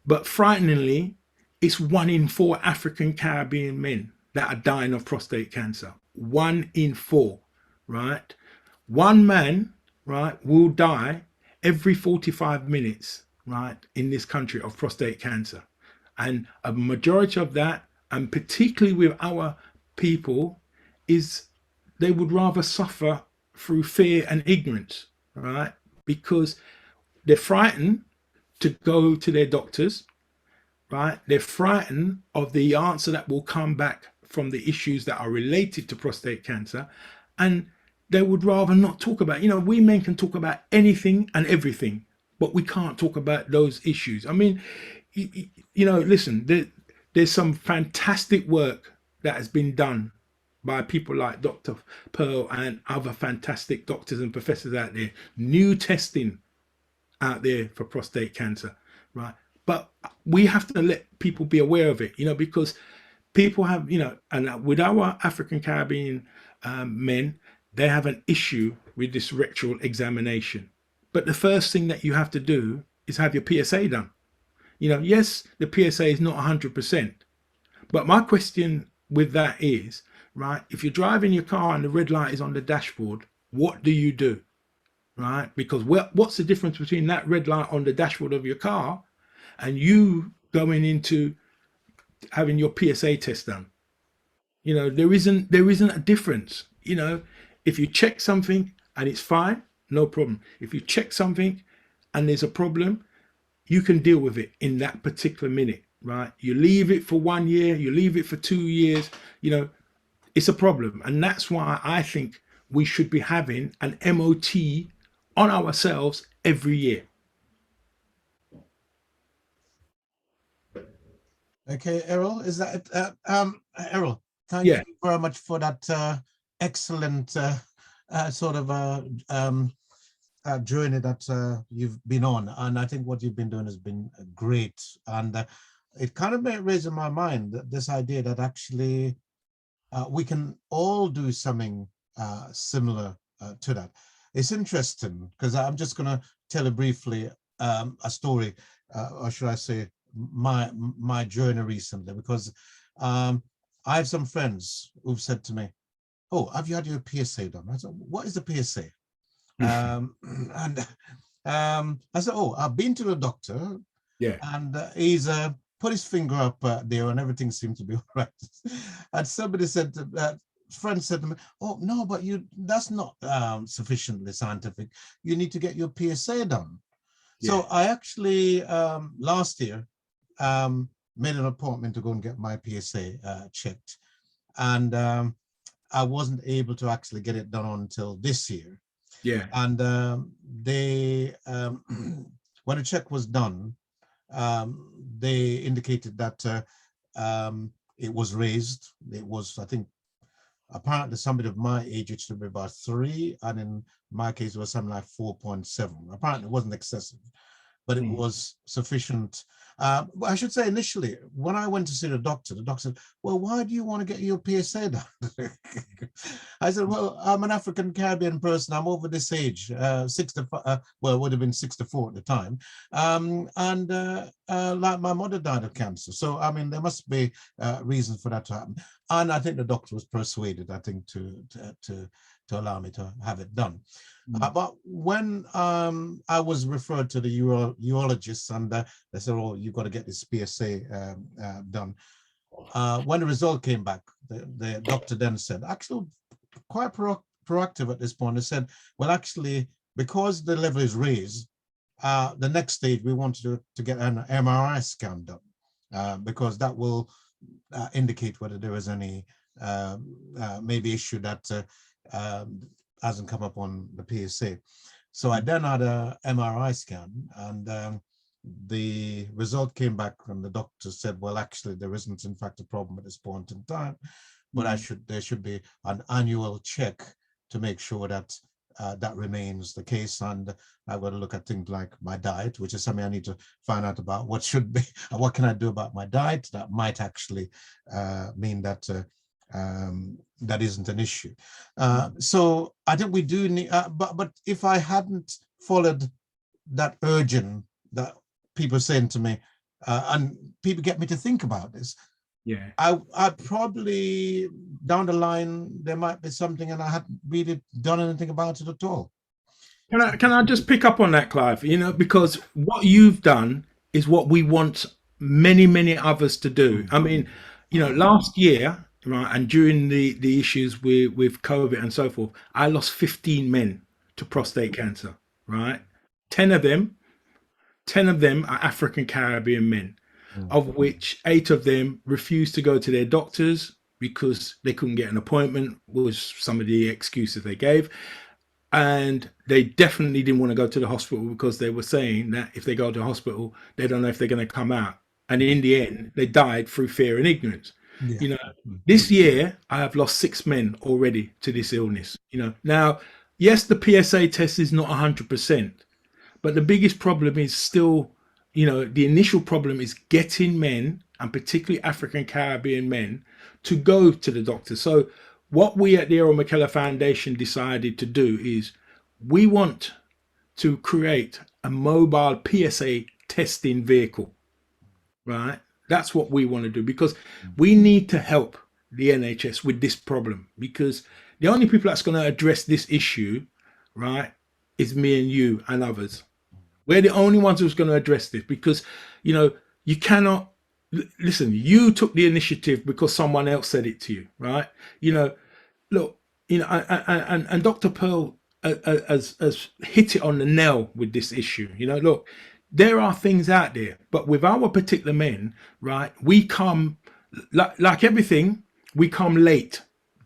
S3: But frighteningly, it's 1 in 4 African Caribbean men that are dying of prostate cancer. 1 in 4, right? One man, right, will die every 45 minutes, right, in this country of prostate cancer. And a majority of that, and particularly with our people, is they would rather suffer through fear and ignorance, right? Because they're frightened to go to their doctors, right? They're frightened of the answer that will come back from the issues that are related to prostate cancer, and they would rather not talk about it. We men can talk about anything and everything, but we can't talk about those issues. I mean, listen, there's some fantastic work that has been done by people like Dr. Pearl and other fantastic doctors and professors out there. New testing out there for prostate cancer, right? But we have to let people be aware of it, because people have, and with our African Caribbean men, they have an issue with this rectal examination. But the first thing that you have to do is have your PSA done. Yes, the PSA is not 100%. But my question with that is, right, if you're driving your car and the red light is on the dashboard, what do you do? Right? Because what's the difference between that red light on the dashboard of your car and you going into having your PSA test done? There isn't a difference. If you check something and it's fine, no problem. If you check something and there's a problem, you can deal with it in that particular minute, right? You leave it for 1 year, you leave it for 2 years, it's a problem. And that's why I think we should be having an MOT on ourselves every year.
S1: Okay, Errol, is that Errol? Thank
S3: Yeah.
S1: you very much for that excellent sort of journey that you've been on, and I think what you've been doing has been great. And it kind of raised in my mind this idea that actually we can all do something similar to that. It's interesting because I'm just going to tell you briefly a story, or should I say my journey recently, because I have some friends who've said to me, "Oh, have you had your PSA done?" I said, "What is the PSA?" And I said, "Oh, I've been to the doctor."
S3: Yeah.
S1: And he's put his finger up there, and everything seemed to be all right. And somebody said, friend said to me, "Oh no, but that's not sufficiently scientific. You need to get your PSA done." Yeah. So I actually last year made an appointment to go and get my PSA checked, and I wasn't able to actually get it done until this year.
S3: Yeah.
S1: And they when the check was done, they indicated that it was raised. It was, I think, apparently somebody of my age, it should be about 3, and in my case, it was something like 4.7. Apparently, it wasn't excessive, but it was sufficient. I should say initially, when I went to see the doctor said, "Well, why do you want to get your PSA done?" I said, "Well, I'm an African Caribbean person. I'm over this age, 65, well, it would have been 64 at the time. And like my mother died of cancer. So, I mean, there must be reasons for that to happen." And I think the doctor was persuaded, I think, to allow me to have it done. But when I was referred to the urologist, and they said, "Oh, you've got to get this PSA done." When the result came back, the doctor then said, actually quite proactive at this point, they said, "Well, actually, because the level is raised, the next stage we want to get an MRI scan done, because that will indicate whether there is any maybe issue that hasn't come up on the PSA." So I then had a MRI scan, and the result came back, and the doctor said, "Well, actually, there isn't, in fact, a problem at this point in time, but there should be an annual check to make sure that that remains the case. And I've got to look at things like my diet, which is something I need to find out about what should be, what can I do about my diet that might actually mean that that isn't an issue. So I think we do need, but if I hadn't followed that urging that people are saying to me, and people get me to think about this,
S3: Yeah.
S1: I'd probably down the line there might be something, and I hadn't really done anything about it at all.
S3: Can I just pick up on that, Clive? You know, because what you've done is what we want many others to do. I mean, you know, last year, right, and during the issues with COVID and so forth, I lost 15 men to prostate cancer, right? 10 of them are African Caribbean men, of which 8 of them refused to go to their doctors because they couldn't get an appointment, was some of the excuses they gave. And they definitely didn't want to go to the hospital because they were saying that if they go to the hospital, they don't know if they're going to come out. And in the end, they died through fear and ignorance.
S1: Yeah.
S3: You know, this year, I have lost 6 men already to this illness. You know, now, yes, the PSA test is not 100%, but the biggest problem is still, you know, the initial problem is getting men, and particularly African Caribbean men, to go to the doctor. So what we at the Errol McKellar Foundation decided to do is we want to create a mobile PSA testing vehicle, right? That's what we want to do, because we need to help the NHS with this problem, because the only people that's going to address this issue, right, is me and you and others. We're the only ones who's going to address this, because, you know, you cannot, listen, you took the initiative because someone else said it to you, right? You know, look, you know, and Dr. Pearl has hit it on the nail with this issue. You know, look, there are things out there, but with our particular men, right, we come, like everything, we come late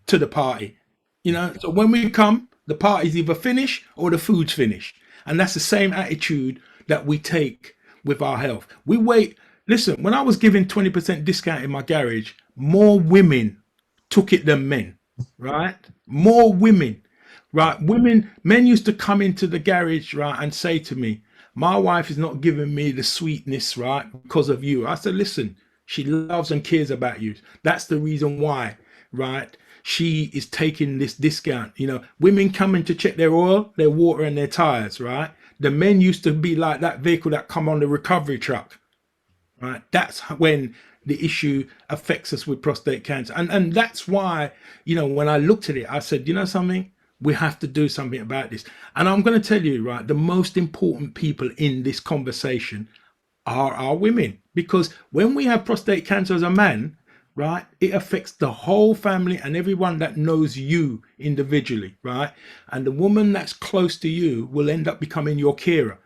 S3: to the party. You know, so when we come, the party's either finished or the food's finished. And that's the same attitude that we take with our health. We wait. Listen, when I was giving 20% discount in my garage, more women took it than men, right? More women, right? Men used to come into the garage, right, and say to me, my wife is not giving me the sweetness, right, because of you. I said, listen, she loves and cares about you. That's the reason why, right? She is taking this discount. You know, women coming to check their oil, their water, and their tires, right? The men used to be like that vehicle that come on the recovery truck, right? That's when the issue affects us with prostate cancer. And that's why, you know, when I looked at it, I said, you know something? We have to do something about this. And I'm going to tell you, right, the most important people in this conversation are our women. Because when we have prostate cancer as a man, right, it affects the whole family and everyone that knows you individually, right? And the woman that's close to you will end up becoming your carer,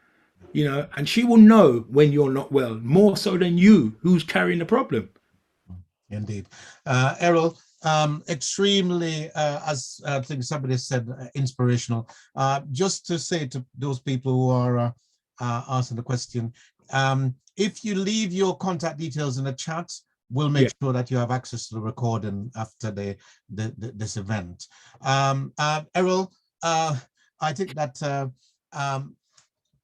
S3: you know, and she will know when you're not well, more so than you who's carrying the problem.
S1: Indeed. Errol, extremely, as I think somebody said, inspirational. Just to say to those people who are asking the question, if you leave your contact details in the chat, we'll make sure that you have access to the recording after this event. Errol, I think that,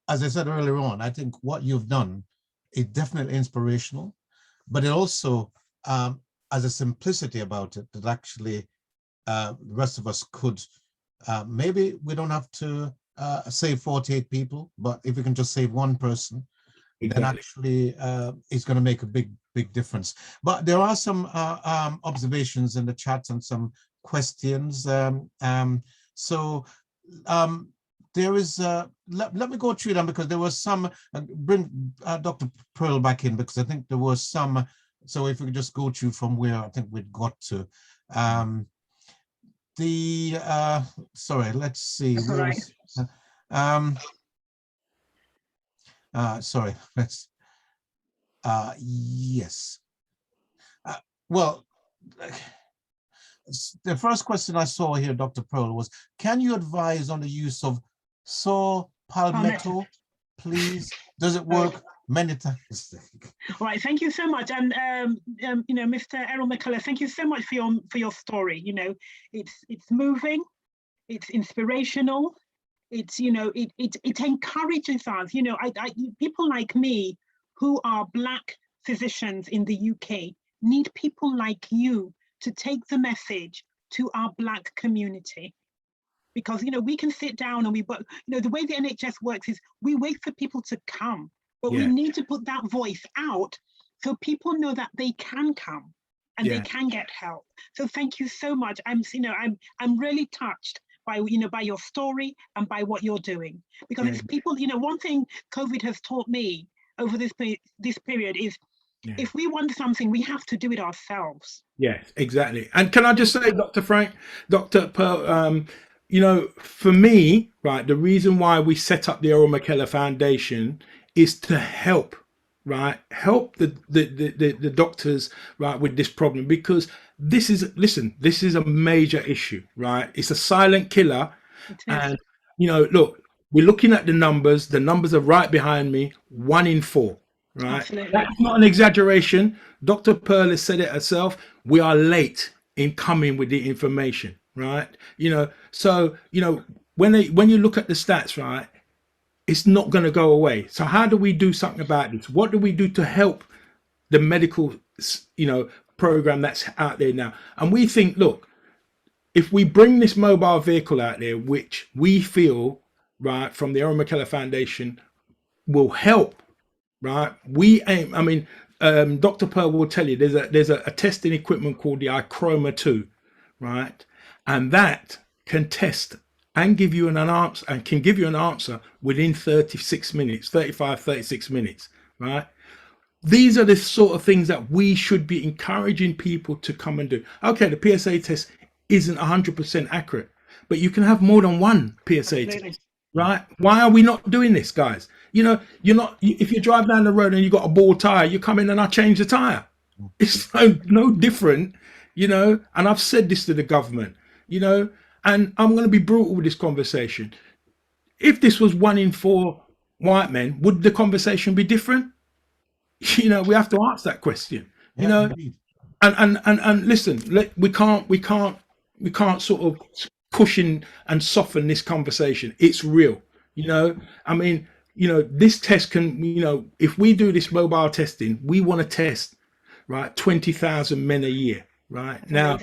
S1: as I said earlier on, I think what you've done is definitely inspirational, but it also has a simplicity about it that actually the rest of us could, maybe we don't have to save 48 people, but if we can just save one person, then actually it's going to make a big difference. But there are some observations in the chat and some questions. So there is, let me go through them, because there was some, bring Dr. Pearl back in, because I think there was some, so if we could just go through from where I think we'd got to. Sorry, let's see. Sorry, let's, yes. Well, the first question I saw here, Dr. Pearl, was, can you advise on the use of saw palmetto, please? Does it work? Many times.
S2: All right, thank you so much. And you know, Mr. Errol McCullough, thank you so much for your story. You know, it's moving, it's inspirational, It's, you know, it encourages us, you know, people like me who are Black physicians in the UK need people like you to take the message to our Black community. Because, you know, we can sit down and you know, the way the NHS works is we wait for people to come, but we need to put that voice out so people know that they can come and they can get help. So thank you so much. You know, I'm really touched by, you know, by your story and by what you're doing, because it's people, you know, one thing COVID has taught me over this period is if we want something, we have to do it ourselves.
S3: Yes, exactly. And can I just say, Dr. Frank, Dr. Pearl, you know, for me, right, the reason why we set up the Errol McKellar Foundation is to help, right, help the doctors, right, with this problem, because this is, listen, this is a major issue, right? It's a silent killer. And, you know, look, we're looking at the numbers are right behind me, 1 in 4. Right,
S2: Absolutely.
S3: That's not an exaggeration. Dr. Pearl has said it herself. We are late in coming with the information, right? You know, so you know when you look at the stats, right, it's not going to go away. So how do we do something about this? What do we do to help the medical, you know, program that's out there now? And we think, look, if we bring this mobile vehicle out there, which we feel, right, from the Errol McKellar Foundation will help. Right, we aim. I mean, Dr. Pearl will tell you there's a testing equipment called the iChroma 2, right, and that can test and give you an answer, and can give you an answer within 36 minutes, 36 minutes, right. These are the sort of things that we should be encouraging people to come and do. Okay, the PSA test isn't 100% accurate, but you can have more than one PSA test. Right? Why are we not doing this, guys? You know, if you drive down the road and you got a bald tire, you come in and I change the tire. It's no different, you know, and I've said this to the government, you know, and I'm going to be brutal with this conversation. If this was 1 in 4 white men, would the conversation be different? You know, we have to ask that question, you know, and listen, we can't sort of cushion and soften this conversation. It's real, you know. I mean, you know, this test can, you know, if we do this mobile testing, we want to test, right, 20,000 men a year, right? Now,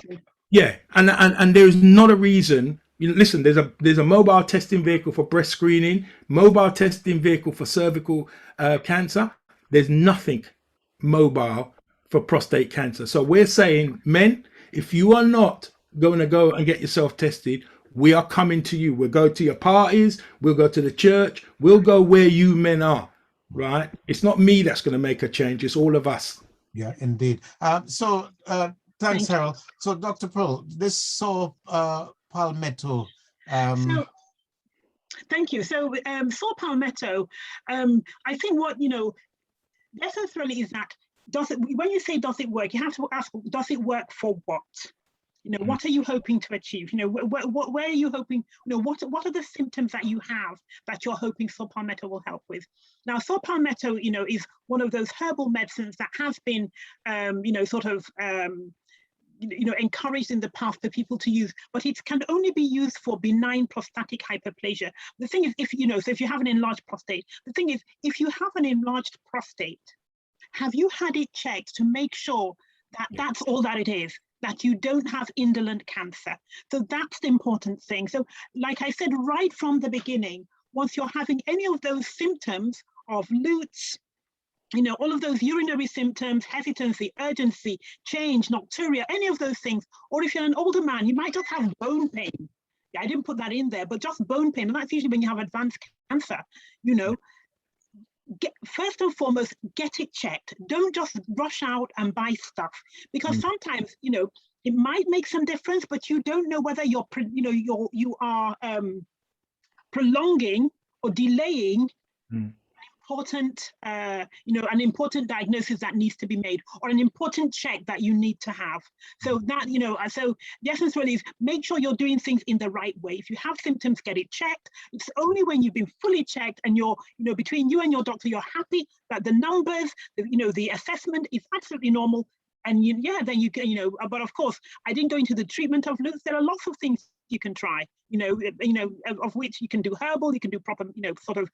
S3: yeah, and there's not a reason, you know, listen, there's a mobile testing vehicle for breast screening, mobile testing vehicle for cervical cancer. There's nothing mobile for prostate cancer. So we're saying, men, if you are not going to go and get yourself tested, we are coming to you. We'll go to your parties, we'll go to the church, we'll go where you men are, right? It's not me that's going to make a change, it's all of us.
S1: Yeah, indeed. Thanks, Harold. So Dr. Pearl, this saw palmetto.
S2: So, thank you. So saw palmetto, I think what, you know, the essence really is that, when you say does it work, you have to ask, does it work for what? You know, what are you hoping to achieve? You know, where are you hoping, you know, what are the symptoms that you have that you're hoping saw palmetto will help with? Now, saw palmetto, you know, is one of those herbal medicines that has been, you know, sort of, you know, encouraged in the past for people to use, but it can only be used for benign prostatic hyperplasia. The thing is, if you know, so if you have an enlarged prostate, the thing is, if you have an enlarged prostate, have you had it checked to make sure that that's all that it is, that you don't have indolent cancer? So that's the important thing. So like I said, right from the beginning, once you're having any of those symptoms of LUTs, you know, all of those urinary symptoms, hesitancy, urgency, change, nocturia, any of those things, or if you're an older man, you might just have bone pain. Yeah, I didn't put that in there, but just bone pain, and that's usually when you have advanced cancer, you know. First and foremost, get it checked. Don't just rush out and buy stuff, because sometimes, you know, it might make some difference, but you don't know whether you are prolonging or delaying important, you know, an important diagnosis that needs to be made, or an important check that you need to have. So that, you know, so the essence really is make sure you're doing things in the right way. If you have symptoms, get it checked. It's only when you've been fully checked and you're, you know, between you and your doctor, you're happy that the numbers, you know, the assessment is absolutely normal. And then you can, you know, but of course, I didn't go into the treatment of LUTs. There are lots of things you can try, of which you can do herbal, you can do proper, sort of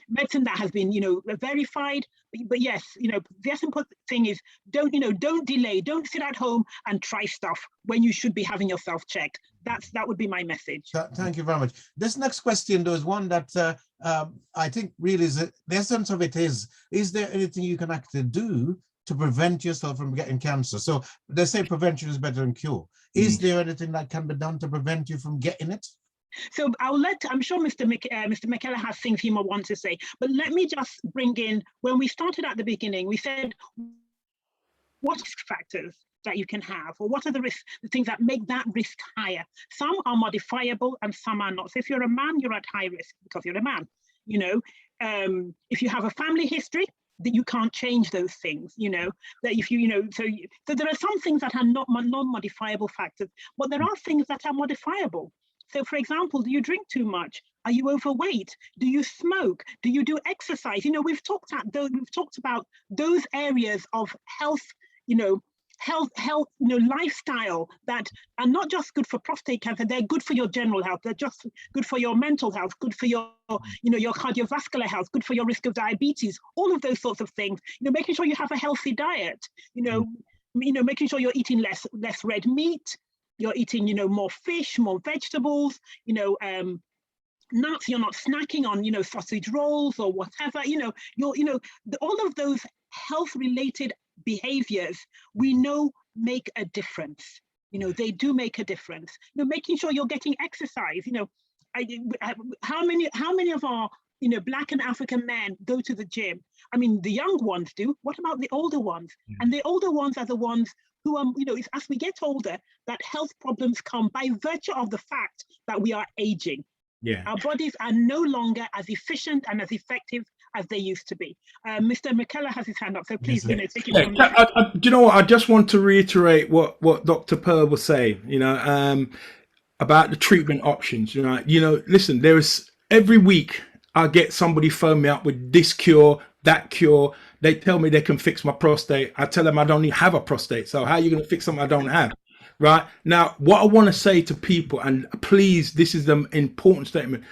S2: medicine that has been, verified. But yes, the important thing is don't delay, don't sit at home and try stuff when you should be having yourself checked. That would be my message.
S1: Thank you very much. This next question, though, is one that I think really is the essence of it is there anything you can actually do to prevent yourself from getting cancer? So they say prevention is better than cure. Is there anything that can be done to prevent you from getting it?
S2: So I'm sure Mr. McKellar has things he might want to say, but let me just bring in, when we started at the beginning, we said, what risk factors that you can have, or what are the things that make that risk higher? Some are modifiable and some are not. So if you're a man, you're at high risk because you're a man. If you have a family history, that you can't change those things, that if so there are some things that are not non-modifiable factors, but there are things that are modifiable. So for example, do you drink too much? Are you overweight? Do you smoke? Do you do exercise? We've talked about those areas of health, lifestyle that are not just good for prostate cancer, they're good for your general health, they're just good for your mental health, good for your, your cardiovascular health, good for your risk of diabetes, all of those sorts of things. Making sure you have a healthy diet, making sure you're eating less red meat, you're eating, more fish, more vegetables, nuts, you're not snacking on, sausage rolls or whatever, all of those health-related behaviors we know make a difference. They do make a difference. Making sure you're getting exercise. How many of our Black and African men go to the gym? I mean, the young ones do. What about the older ones? And the older ones are the ones who are, it's as we get older that health problems come by virtue of the fact that we are aging.
S3: Yeah.
S2: Our bodies are no longer as efficient and as effective as they used to be. Mr. McKellar has his hand up, so please, take it from there.
S3: Do you know what? I just want to reiterate what Dr. Pearl was saying, about the treatment options. Listen, there is every week I get somebody phone me up with this cure, that cure. They tell me they can fix my prostate. I tell them I don't even have a prostate. So how are you going to fix something I don't have? Right now, what I want to say to people, and please, this is the important statement.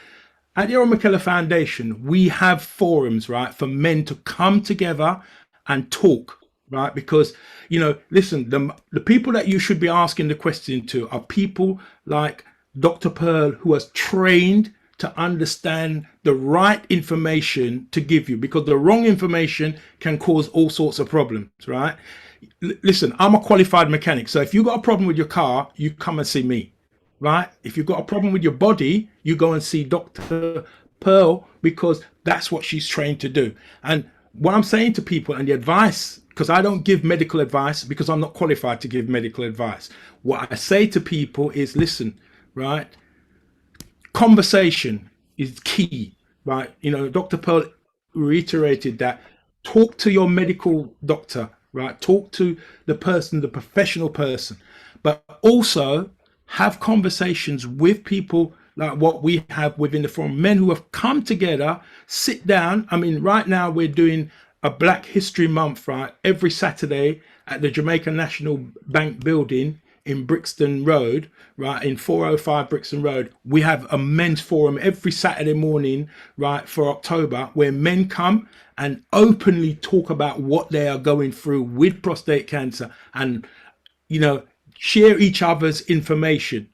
S3: At the Errol McKellar Foundation, we have forums, right, for men to come together and talk, right? Because, listen, the people that you should be asking the question to are people like Dr. Pearl, who has trained to understand the right information to give you, because the wrong information can cause all sorts of problems, right? Listen, I'm a qualified mechanic. So if you've got a problem with your car, you come and see me. Right? If you've got a problem with your body, you go and see Dr. Pearl, because that's what she's trained to do. And what I'm saying to people, and the advice, because I don't give medical advice because I'm not qualified to give medical advice. What I say to people is, listen, right? Conversation is key, right? Dr. Pearl reiterated that. Talk to your medical doctor, right? Talk to the professional person, but also have conversations with people like what we have within the forum, men who have come together, sit down. I mean, right now we're doing a Black History Month, right? Every Saturday at the Jamaica National Bank building in Brixton Road, right? In 405 Brixton Road. We have a men's forum every Saturday morning, right? For October, where men come and openly talk about what they are going through with prostate cancer and, share each other's information.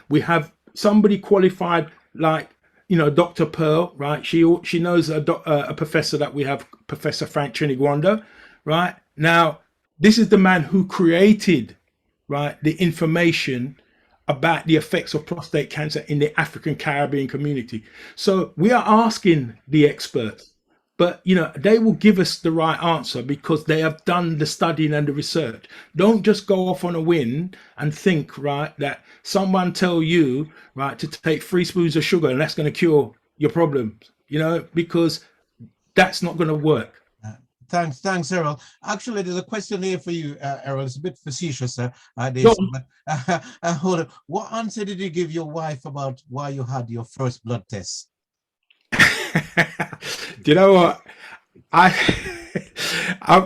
S3: We have somebody qualified like Dr. Pearl, right? She knows a professor that we have, Professor Frank Triniguando, right? Now, this is the man who created, right, the information about the effects of prostate cancer in the African Caribbean community. So we are asking the experts, but they will give us the right answer because they have done the studying and the research. Don't just go off on a whim and think, right, that someone tell you, right, to take 3 spoons of sugar and that's going to cure your problems, because that's not going to work.
S1: Thanks, Errol. Actually, there's a question here for you, Errol. It's a bit facetious, but hold on. What answer did you give your wife about why you had your first blood test?
S3: Do you know what?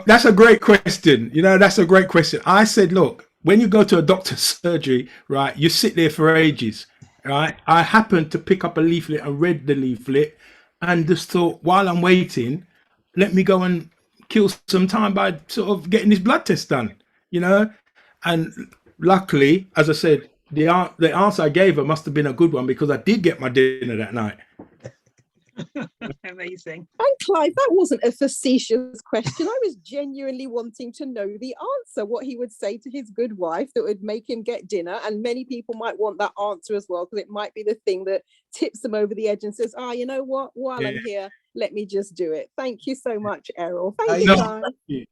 S3: That's a great question. That's a great question. I said, look, when you go to a doctor's surgery, right, you sit there for ages, right? I happened to pick up a leaflet and read the leaflet and just thought, while I'm waiting, let me go and kill some time by sort of getting this blood test done, you know? And luckily, as I said, the answer I gave her must have been a good one, because I did get my dinner that night.
S2: Amazing.
S4: And Clive, that wasn't a facetious question. I was genuinely wanting to know the answer, what he would say to his good wife that would make him get dinner. And many people might want that answer as well, because it might be the thing that tips them over the edge and says, you know what, while I'm here, let me just do it. Thank you so much, Errol. Thank you, Clive.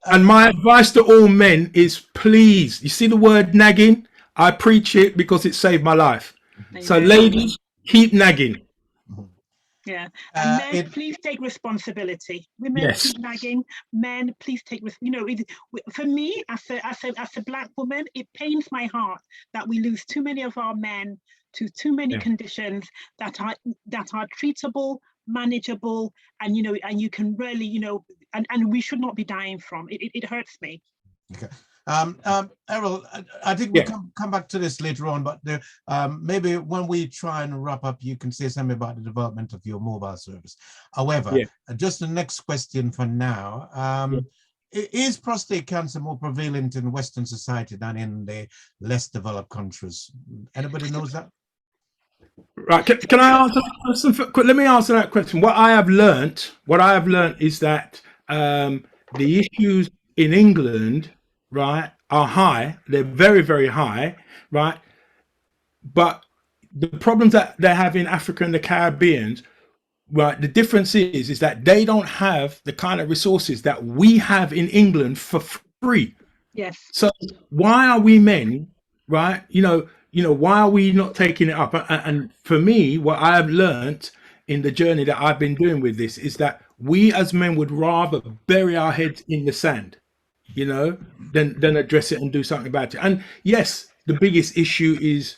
S3: And my advice to all men is, please, you see the word nagging? I preach it because it saved my life. So ladies, keep nagging.
S2: Yeah, and men, please take responsibility. Women, keep nagging. Men, please take, for me, as a Black woman, it pains my heart that we lose too many of our men to too many conditions that are treatable, manageable, and and you can really, and we should not be dying from. It hurts me.
S1: Okay. Errol, I think we'll come back to this later on, but maybe when we try and wrap up, you can say something about the development of your mobile service. However, just the next question for now, is prostate cancer more prevalent in Western society than in the less developed countries? Anybody knows that?
S3: Right, can I answer that question? Let me answer that question. What I have learned is that the issues in England, right, are high. They're very, very high, right? But the problems that they have in Africa and the Caribbean, right, the difference is that they don't have the kind of resources that we have in England for free.
S2: Yes.
S3: So why are we men, right? Why are we not taking it up? And for me, what I have learned in the journey that I've been doing with this is that we as men would rather bury our heads in the sand, than address it and do something about it. And yes, the biggest issue is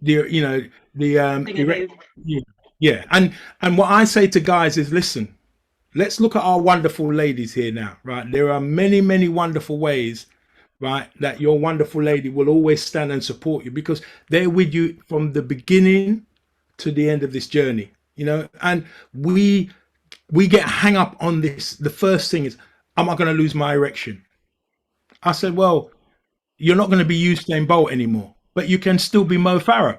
S3: and what I say to guys is, listen, let's look at our wonderful ladies here now, right? There are many, many wonderful ways, right, that your wonderful lady will always stand and support you, because they're with you from the beginning to the end of this journey, and we get hung up on this. The first thing is, am I going to lose my erection? I said, well, you're not going to be Usain Bolt anymore, but you can still be Mo Farah.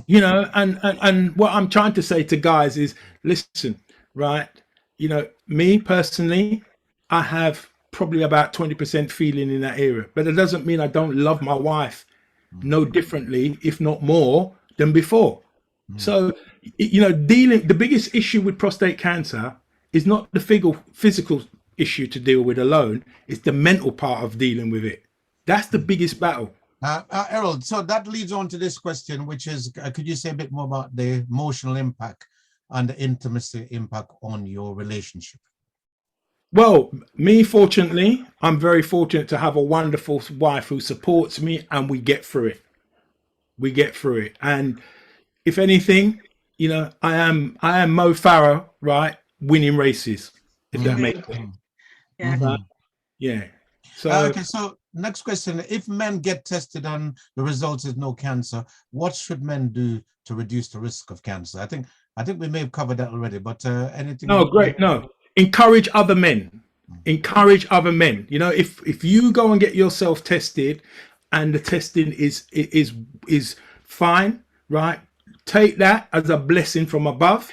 S3: And what I'm trying to say to guys is, listen, right, me personally, I have probably about 20% feeling in that area, but it doesn't mean I don't love my wife no differently, if not more than before. So, the biggest issue with prostate cancer is not the physical issue to deal with alone. It's the mental part of dealing with it. That's the biggest battle.
S1: Errol, so that leads on to this question, which is, could you say a bit more about the emotional impact and the intimacy impact on your relationship?
S3: Well, fortunately, I'm very fortunate to have a wonderful wife who supports me, and we get through it. And if anything, I am Mo Farah, right, winning races, if that makes sense. Yeah. So
S1: okay, so next question: if men get tested and the result is no cancer, what should men do to reduce the risk of cancer? I think we may have covered that already, but anything?
S3: No, great. No, encourage other men. Encourage other men. If you go and get yourself tested, and the testing is fine, right? Take that as a blessing from above,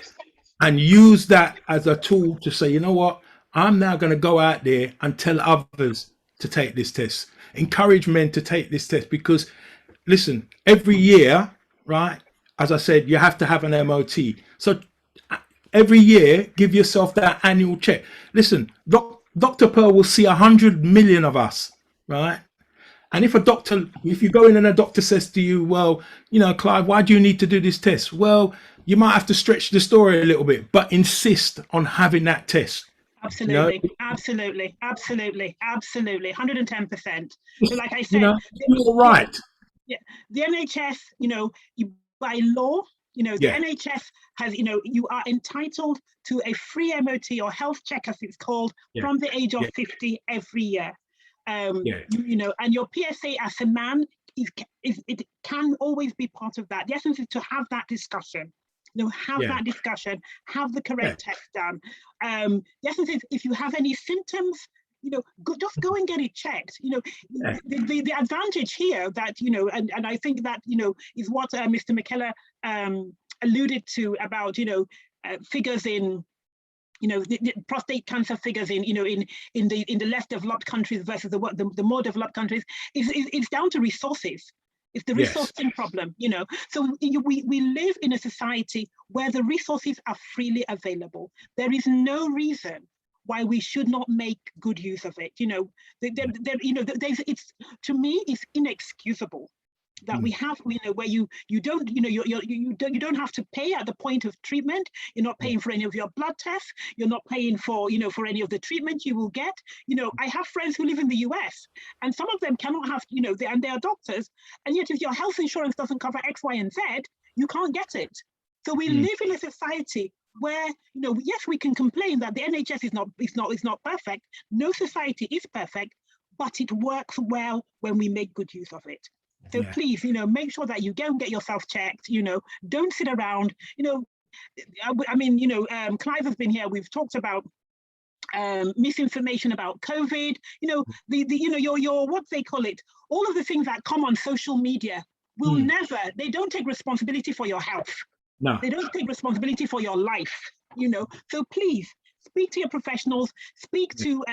S3: and use that as a tool to say, you know what? I'm now going to go out there and tell others to take this test. Encourage men to take this test, because listen, every year, right, as I said, you have to have an MOT. So every year, give yourself that annual check. Listen, Dr. Pearl will see 100 million of us, right? And if you go in and a doctor says to you, well, Clive, why do you need to do this test? Well, you might have to stretch the story a little bit, but insist on having that test.
S2: Absolutely, absolutely, 110%. So like I said,
S3: you're right.
S2: Yeah, the NHS, by law, the NHS has, you are entitled to a free MOT or health check, as it's called, from the age of 50 every year.
S3: Yeah.
S2: you know, and your PSA as a man it can always be part of that. The essence is to have that discussion. You know, have
S3: Yeah.
S2: that discussion, have the correct test done. The essence is if you have any symptoms, you know, just go and get it checked. You know,
S3: Yeah.
S2: the advantage here that, you know, and I think that, you know, is what Mr. McKellar alluded to about, you know, figures in, you know, the prostate cancer figures in, you know, in the less developed countries versus the more developed countries, it's down to resources. It's the
S3: Yes.
S2: resourcing problem, you know. So we live in a society where the resources are freely available. There is no reason why we should not make good use of it. You know, you know, it's, to me, it's inexcusable that we have, you know, where you don't, you know, you don't have to pay at the point of treatment. You're not paying for any of your blood tests. You're not paying for, you know, for any of the treatment you will get. You know, I have friends who live in the US, and some of them cannot have, you know, and they are doctors, and yet if your health insurance doesn't cover X, Y, and Z, you can't get it. So we live in a society where, you know, yes, we can complain that the NHS is not perfect. No society is perfect, but it works well when we make good use of it. So please, you know, make sure that you go and get yourself checked. You know, don't sit around. You know, I mean, you know, Clive has been here. We've talked about misinformation about COVID. You know, you know, your what they call it, all of the things that come on social media will never. They don't take responsibility for your health.
S3: No.
S2: They don't take responsibility for your life. You know, so please speak to your professionals. Speak to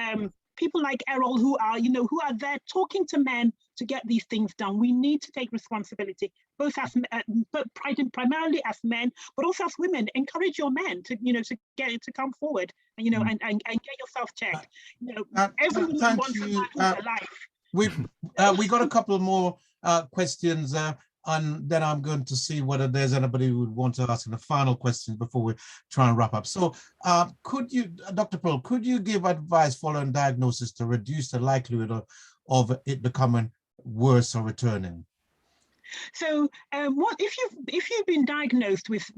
S2: people like Errol who are, you know, who are there talking to men to get these things done. We need to take responsibility, both as but primarily as men, but also as women. Encourage your men to, you know, to come forward and, you know, and get yourself checked. You know, everyone wants a man who's alive.
S1: We got a couple more questions, and then I'm going to see whether there's anybody who would want to ask the final question before we try and wrap up. So could you, Dr. Pearl, could you give advice following diagnosis to reduce the likelihood of it becoming worse or returning?
S2: So what if you've been diagnosed with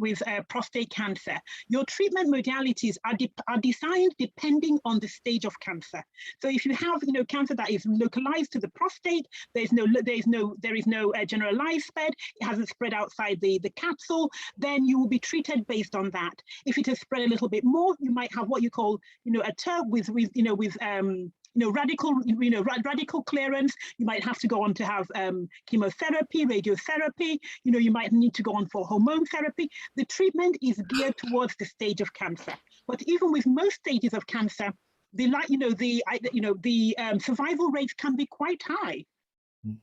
S2: prostate cancer, your treatment modalities are designed depending on the stage of cancer. So if you have, you know, cancer that is localized to the prostate, there is no generalized spread, it hasn't spread outside the capsule, then you will be treated based on that. If it has spread a little bit more, you might have what you call, you know, a TURB radical clearance. You might have to go on to have chemotherapy, radiotherapy. You know, you might need to go on for hormone therapy. The treatment is geared towards the stage of cancer. But even with most stages of cancer, the survival rates can be quite high.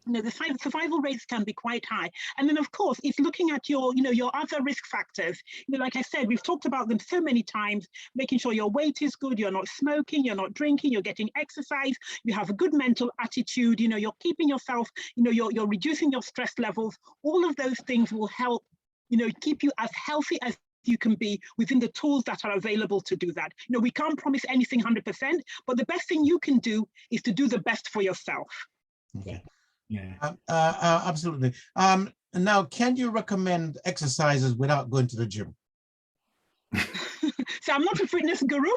S2: You know, the survival rates can be quite high. And then, of course, it's looking at your, you know, your other risk factors. You know, like I said, we've talked about them so many times, making sure your weight is good, you're not smoking, you're not drinking, you're getting exercise, you have a good mental attitude, you know, you're keeping yourself, you know, you're reducing your stress levels. All of those things will help, you know, keep you as healthy as you can be within the tools that are available to do that. You know, we can't promise anything 100%, but the best thing you can do is to do the best for yourself.
S1: Okay.
S3: Yeah.
S1: Absolutely. Now, can you recommend exercises without going to the gym?
S2: So I'm not a fitness guru,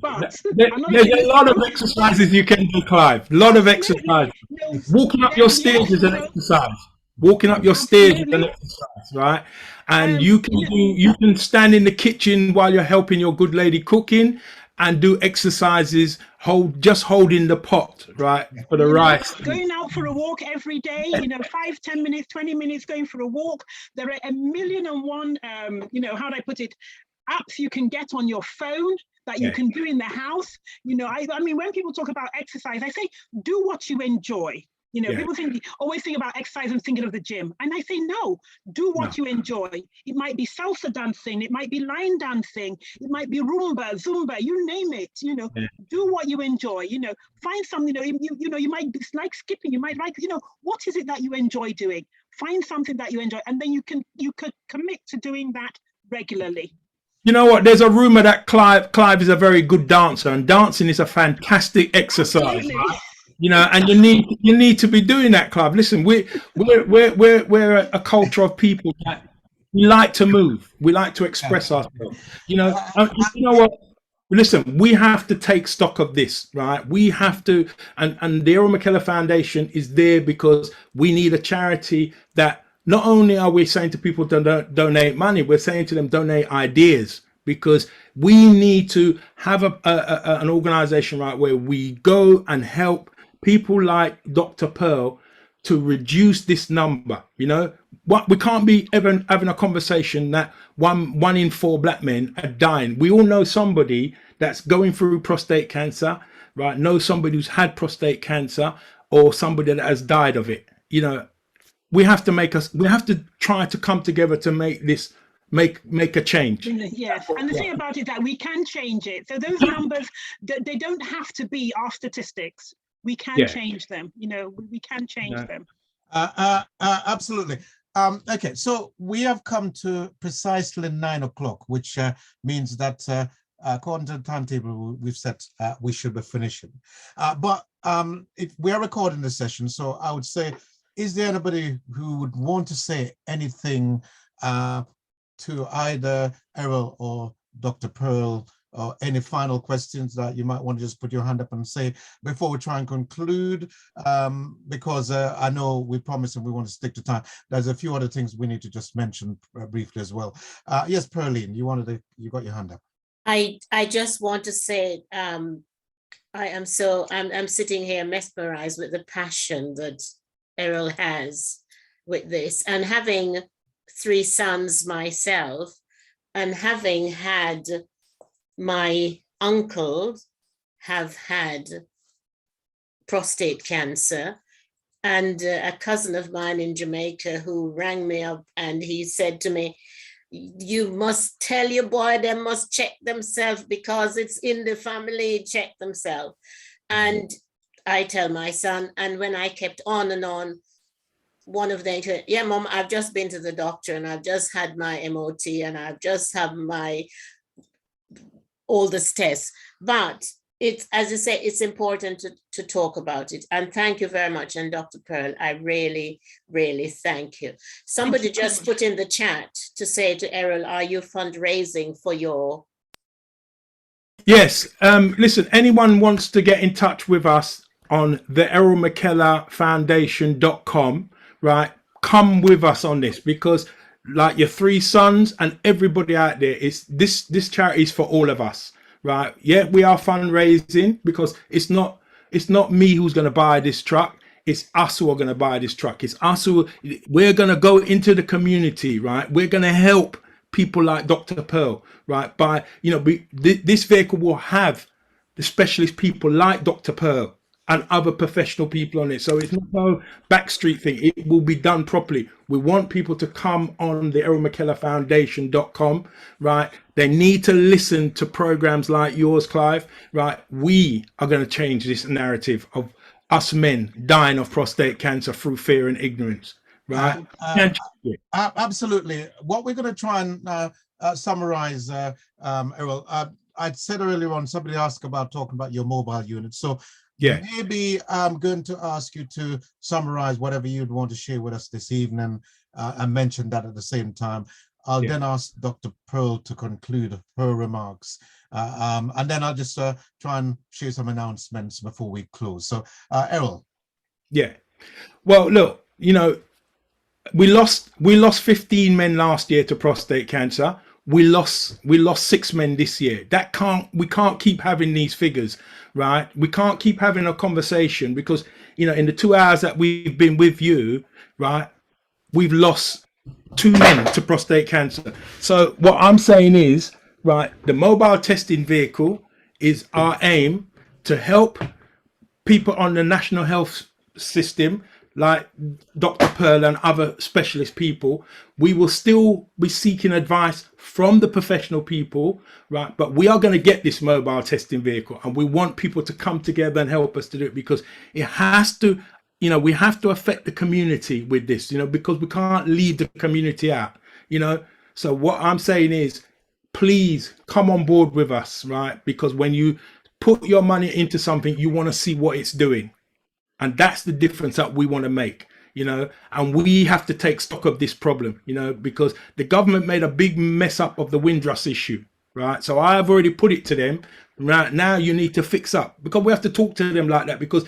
S2: but
S3: there's a lot of exercises you can do, Clive. A lot of exercise. Walking up your stairs is an exercise. Walking up your stairs is an exercise, right? And you can stand in the kitchen while you're helping your good lady cooking and do exercises, just holding the pot, right, for the rice.
S2: Going out for a walk every day, you know, 5, 10 minutes, 20 minutes going for a walk. There are 1,000,001, you know, how do I put it, apps you can get on your phone that you can do in the house. You know, I mean, when people talk about exercise, I say, do what you enjoy. You know, people always think about exercise and thinking of the gym. And I say, no, do what you enjoy. It might be salsa dancing, it might be line dancing, it might be Roomba, Zumba, you name it, you know, do what you enjoy, you know, find something, you know, you might like skipping, you might like, you know, what is it that you enjoy doing? Find something that you enjoy, and then you could commit to doing that regularly.
S3: You know what? There's a rumor that Clive is a very good dancer, and dancing is a fantastic exercise. Right? You know, and you need to be doing that, Clive. Listen, we're a culture of people that we like to move. We like to express ourselves. You know, you know what? listen, we have to take stock of this, right? We have to, and the Errol McKellar Foundation is there because we need a charity that not only are we saying to people to donate money, we're saying to them donate ideas, because we need to have an organization, right, where we go and help people like Dr. Pearl to reduce this number. You know, what, we can't be ever having a conversation that one in 4 black men are dying. We all know somebody that's going through prostate cancer, right? Know somebody who's had prostate cancer, or somebody that has died of it. You know, we have to try to come together to make this make a change.
S2: Yes, and the thing about it is that we can change it. So those numbers, they don't have to be our statistics. We can change them. You know, we can change them.
S1: Absolutely. Okay, so we have come to precisely 9 o'clock, which means that according to the timetable we've set, we should be finishing. But if we are recording this session, so I would say, is there anybody who would want to say anything to either Errol or Dr. Pearl, or any final questions that you might want to just put your hand up and say before we try and conclude? Because I know we promised and we want to stick to time. There's a few other things we need to just mention briefly as well. Yes, Pearline, you got your hand up.
S5: I just want to say, I'm sitting here mesmerized with the passion that Errol has with this, and having 3 sons myself, and having had my uncle have had prostate cancer, and a cousin of mine in Jamaica who rang me up and he said to me, you must tell your boy they must check themselves because it's in the family, check themselves. And I tell my son, and when I kept on and on, one of them said, yeah, Mom, I've just been to the doctor and I've just had my MOT and I've just had my oldest tests. But it's, as I say, it's important to talk about it. And thank you very much. And Dr. Pearl, I really, really thank you. Somebody just put in the chat to say to Errol, are you fundraising for your...
S3: Yes, listen, anyone wants to get in touch with us on the Errol McKellar Foundation.com, right? Come with us on this, because like your 3 sons and everybody out there, is this charity is for all of us, right? Yeah, we are fundraising because it's not me who's going to buy this truck. It's us who are going to buy this truck. It's us who, we're going to go into the community, right? We're going to help people like Dr. Pearl, right? By, you know, this vehicle will have the specialist people like Dr. Pearl and other professional people on it. So it's not no backstreet thing. It will be done properly. We want people to come on the Errol McKellar Foundation.com, right? They need to listen to programs like yours, Clive, right? We are going to change this narrative of us men dying of prostate cancer through fear and ignorance, right?
S1: Absolutely. What we're going to try and summarize, Errol, I said earlier on, somebody asked about talking about your mobile unit. So yeah, maybe I'm going to ask you to summarize whatever you'd want to share with us this evening and mention that at the same time. I'll then ask Dr. Pearl to conclude her remarks. And then I'll just try and share some announcements before we close. So, Errol.
S3: Yeah. Well, look, you know, we lost 15 men last year to prostate cancer. We lost 6 men this year. We can't keep having these figures, right? We can't keep having a conversation because, you know, in the 2 hours that we've been with you, right, we've lost 2 men to prostate cancer. So what I'm saying is, right, the mobile testing vehicle is our aim to help people on the national health system like Dr. Pearl and other specialist people. We will still be seeking advice from the professional people, right? But we are going to get this mobile testing vehicle, and we want people to come together and help us to do it, because it has to, you know, we have to affect the community with this, you know, because we can't leave the community out, you know. So what I'm saying is, please come on board with us, right? Because when you put your money into something, you want to see what it's doing. And that's the difference that we want to make, you know, and we have to take stock of this problem, you know, because the government made a big mess up of the Windrush issue, right? So I've already put it to them. Right now, you need to fix up, because we have to talk to them like that, because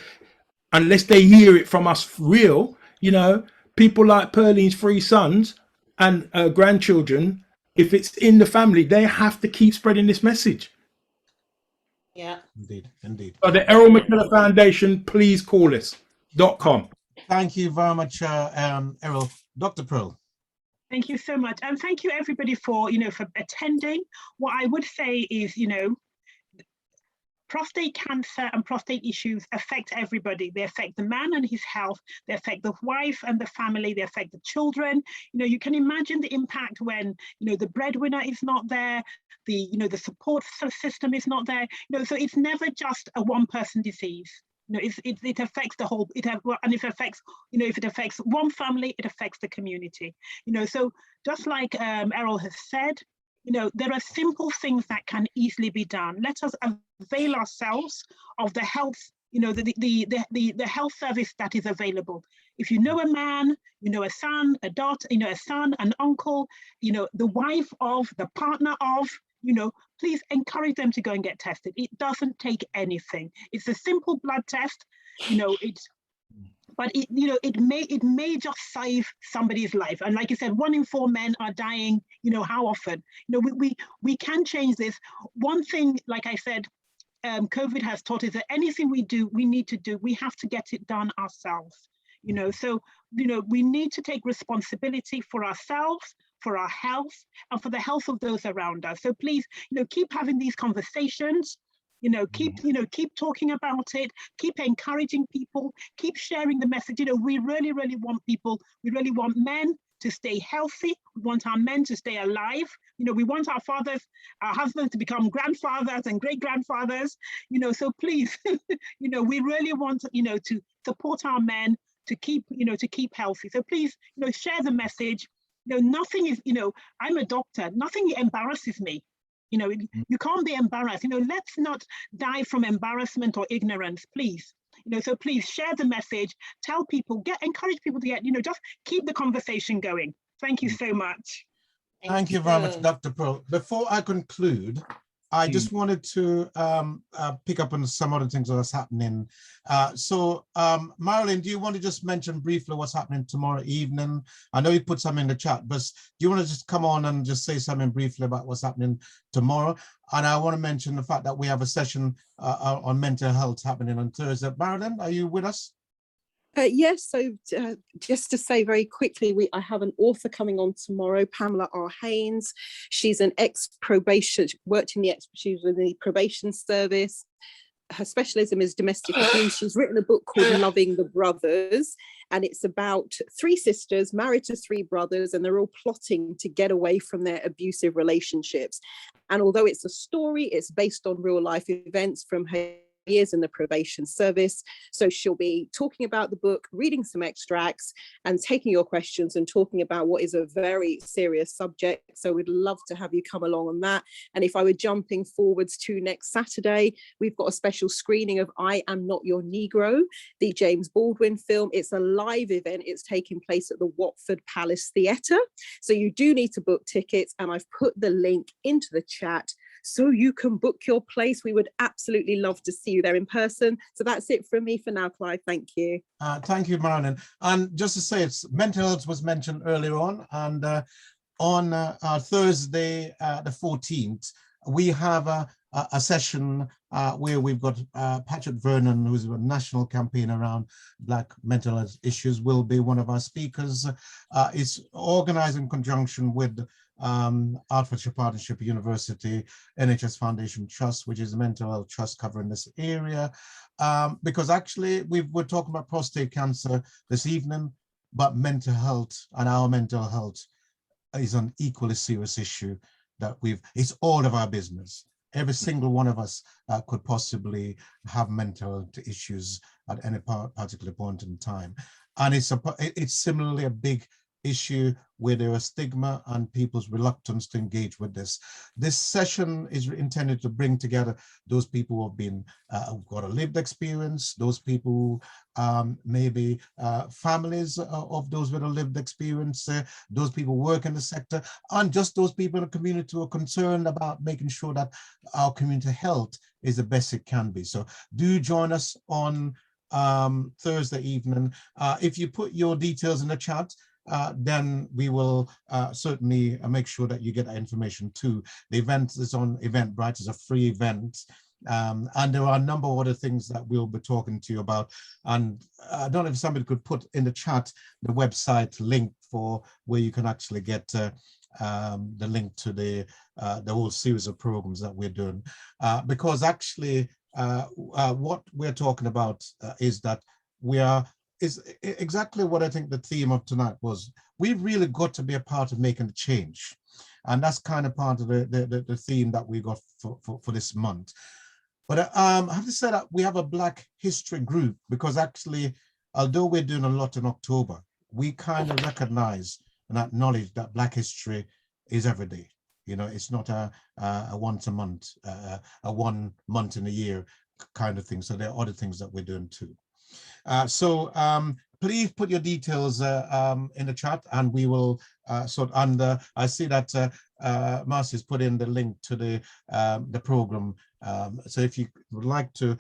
S3: unless they hear it from us real, people like Pearline's 3 sons and grandchildren, if it's in the family, they have to keep spreading this message.
S5: Yeah.
S1: Indeed.
S3: So the Errol McKellar Foundation, please call us.com.
S1: Thank you very much, Errol. Dr. Pearl.
S2: Thank you so much. And thank you everybody for, for attending. What I would say is, prostate cancer and prostate issues affect everybody. They affect the man and his health. They affect the wife and the family. They affect the children. You can imagine the impact when, the breadwinner is not there, the support system is not there. So it's never just a one-person disease. It affects the whole. And if it affects one family, it affects the community. So just like Errol has said, there are simple things that can easily be done. Let us avail ourselves of the health, the health service that is available. If you know a man, a son, a daughter, a son, an uncle, the wife of, the partner of, please encourage them to go and get tested. It doesn't take anything. It's a simple blood test, but it may just save somebody's life. And like you said, 1 in 4 men are dying. How often? We can change this. One thing, like I said, COVID has taught us that anything we need to we have to get it done ourselves. So we need to take responsibility for ourselves, for our health, and for the health of those around us. So please, keep having these conversations. Keep talking about it, keep encouraging people, keep sharing the message. We really, really want people, we really want men to stay healthy. We want our men to stay alive. We want our fathers, our husbands to become grandfathers and great grandfathers. So please, we really want, to support our men to keep, healthy. So please, share the message. Nothing is, I'm a doctor, nothing embarrasses me. You can't be embarrassed. Let's not die from embarrassment or ignorance, please. So please share the message, tell people, encourage people to get, just keep the conversation going. Thank you so much.
S1: Thank you very much, Dr. Pearl. Before I conclude, I just wanted to pick up on some other things that's happening. Marilyn, do you want to just mention briefly what's happening tomorrow evening? I know you put some in the chat, but do you want to just come on and just say something briefly about what's happening tomorrow? And I want to mention the fact that we have a session on mental health happening on Thursday. Marilyn, are you with us?
S4: Yes, so just to say very quickly, I have an author coming on tomorrow, Pamela R. Haynes. She's an ex-probation, she was in the probation service. Her specialism is domestic abuse. She's written a book called Loving the Brothers, and it's about 3 sisters married to 3 brothers, and they're all plotting to get away from their abusive relationships. And although it's a story, it's based on real life events from her years in the probation service. So she'll be talking about the book, reading some extracts, and taking your questions and talking about what is a very serious subject. So we'd love to have you come along on that. And if I were jumping forwards to next Saturday, we've got a special screening of I Am Not Your Negro, the James Baldwin film. It's a live event. It's taking place at the Watford Palace Theatre. So you do need to book tickets, and I've put the link into the chat so you can book your place. We would absolutely love to see you there in person. So that's it from me for now, Clive. Thank you.
S1: Thank you, Marilyn. And just to say, mental health was mentioned earlier on, and on Thursday, the 14th, we have a session where we've got Patrick Vernon, who's a national campaign around Black mental health issues, will be one of our speakers. It's organized in conjunction with Hertfordshire Partnership University, NHS Foundation Trust, which is a mental health trust covering this area. Because actually we're talking about prostate cancer this evening, but mental health and our mental health is an equally serious issue that it's all of our business. Every single one of us could possibly have mental health issues at any particular point in time. And it's similarly a big issue where there is stigma and people's reluctance to engage with this. This session is intended to bring together those people who have been who've got a lived experience, those people who maybe families of those with a lived experience, those people who work in the sector, and just those people in the community who are concerned about making sure that our community health is the best it can be. So do join us on Thursday evening. If you put your details in the chat, then we will certainly make sure that you get that information too. The event is on Eventbrite. It's a free event. And there are a number of other things that we'll be talking to you about. And I don't know if somebody could put in the chat the website link for where you can actually get the link to the whole series of programs that we're doing. Because actually what we're talking about is that is exactly what I think the theme of tonight was. We've really got to be a part of making a change. And that's kind of part of the theme that we got for this month. But I have to say that we have a Black History group, because actually, although we're doing a lot in October, we kind of recognize and acknowledge that Black History is every day. You know, it's not a once a month, a 1 month in a year kind of thing. So there are other things that we're doing too. Please put your details in the chat, and we will sort under. I see that Marcy's put in the link to the program. So if you would like to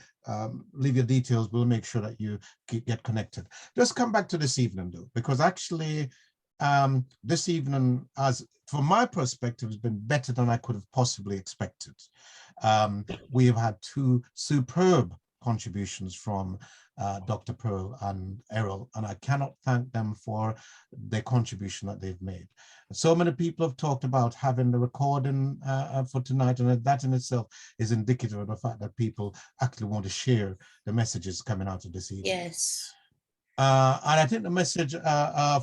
S1: leave your details, we'll make sure that you get connected. Just come back to this evening though, because actually this evening, as from my perspective, has been better than I could have possibly expected. We have had two superb contributions from Dr. Pearl and Errol, and I cannot thank them for their contribution that they've made. So many people have talked about having the recording for tonight, and that in itself is indicative of the fact that people actually want to share the messages coming out of this evening.
S5: Yes.
S1: And I think the message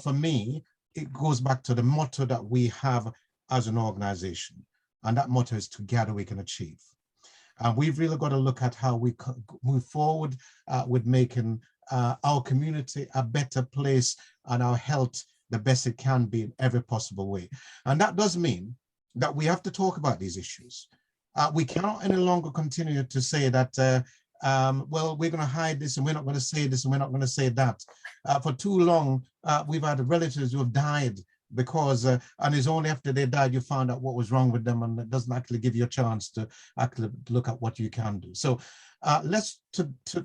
S1: for me, it goes back to the motto that we have as an organization, and that motto is together we can achieve. And we've really got to look at how we move forward with making our community a better place and our health the best it can be in every possible way. And that does mean that we have to talk about these issues. We cannot any longer continue to say that, well, we're going to hide this and we're not going to say this and we're not going to say that. For too long, we've had relatives who have died because, and it's only after they died you found out what was wrong with them, and it doesn't actually give you a chance to actually look at what you can do. So let's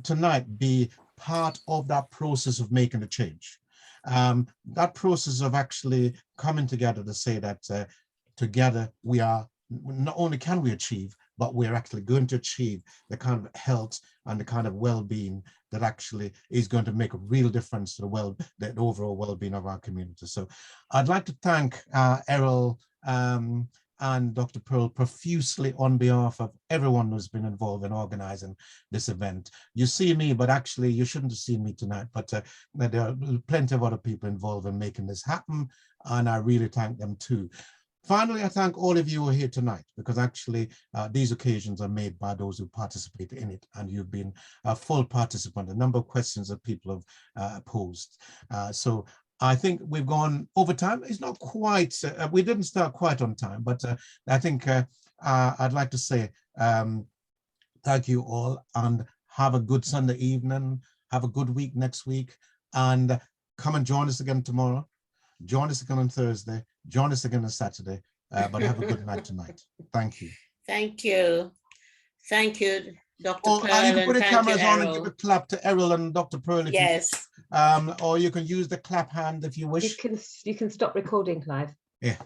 S1: tonight be part of that process of making a change. That process of actually coming together to say that together we are, not only can we achieve, but we're actually going to achieve the kind of health and the kind of well-being that actually is going to make a real difference to the overall well-being of our community. So I'd like to thank Errol and Dr. Pearl profusely on behalf of everyone who's been involved in organizing this event. You see me, but actually you shouldn't have seen me tonight, but there are plenty of other people involved in making this happen, and I really thank them too. Finally, I thank all of you who are here tonight, because actually these occasions are made by those who participate in it, and you've been a full participant. A number of questions that people have posed. So I think we've gone over time. It's not quite, we didn't start quite on time, but I think I'd like to say thank you all, and have a good Sunday evening. Have a good week next week, and come and join us again tomorrow. Join us again on Thursday. Join us again on Saturday. But have a good night tonight. Thank you.
S5: Thank you. Thank you, Dr. Pearl,
S1: And you can put the cameras on and
S5: Errol.
S1: give a clap to Errol and Dr. Pearl. If
S5: Yes.
S1: you, or you can use the clap hand if you wish.
S6: You can stop recording, Clive.
S1: Yeah.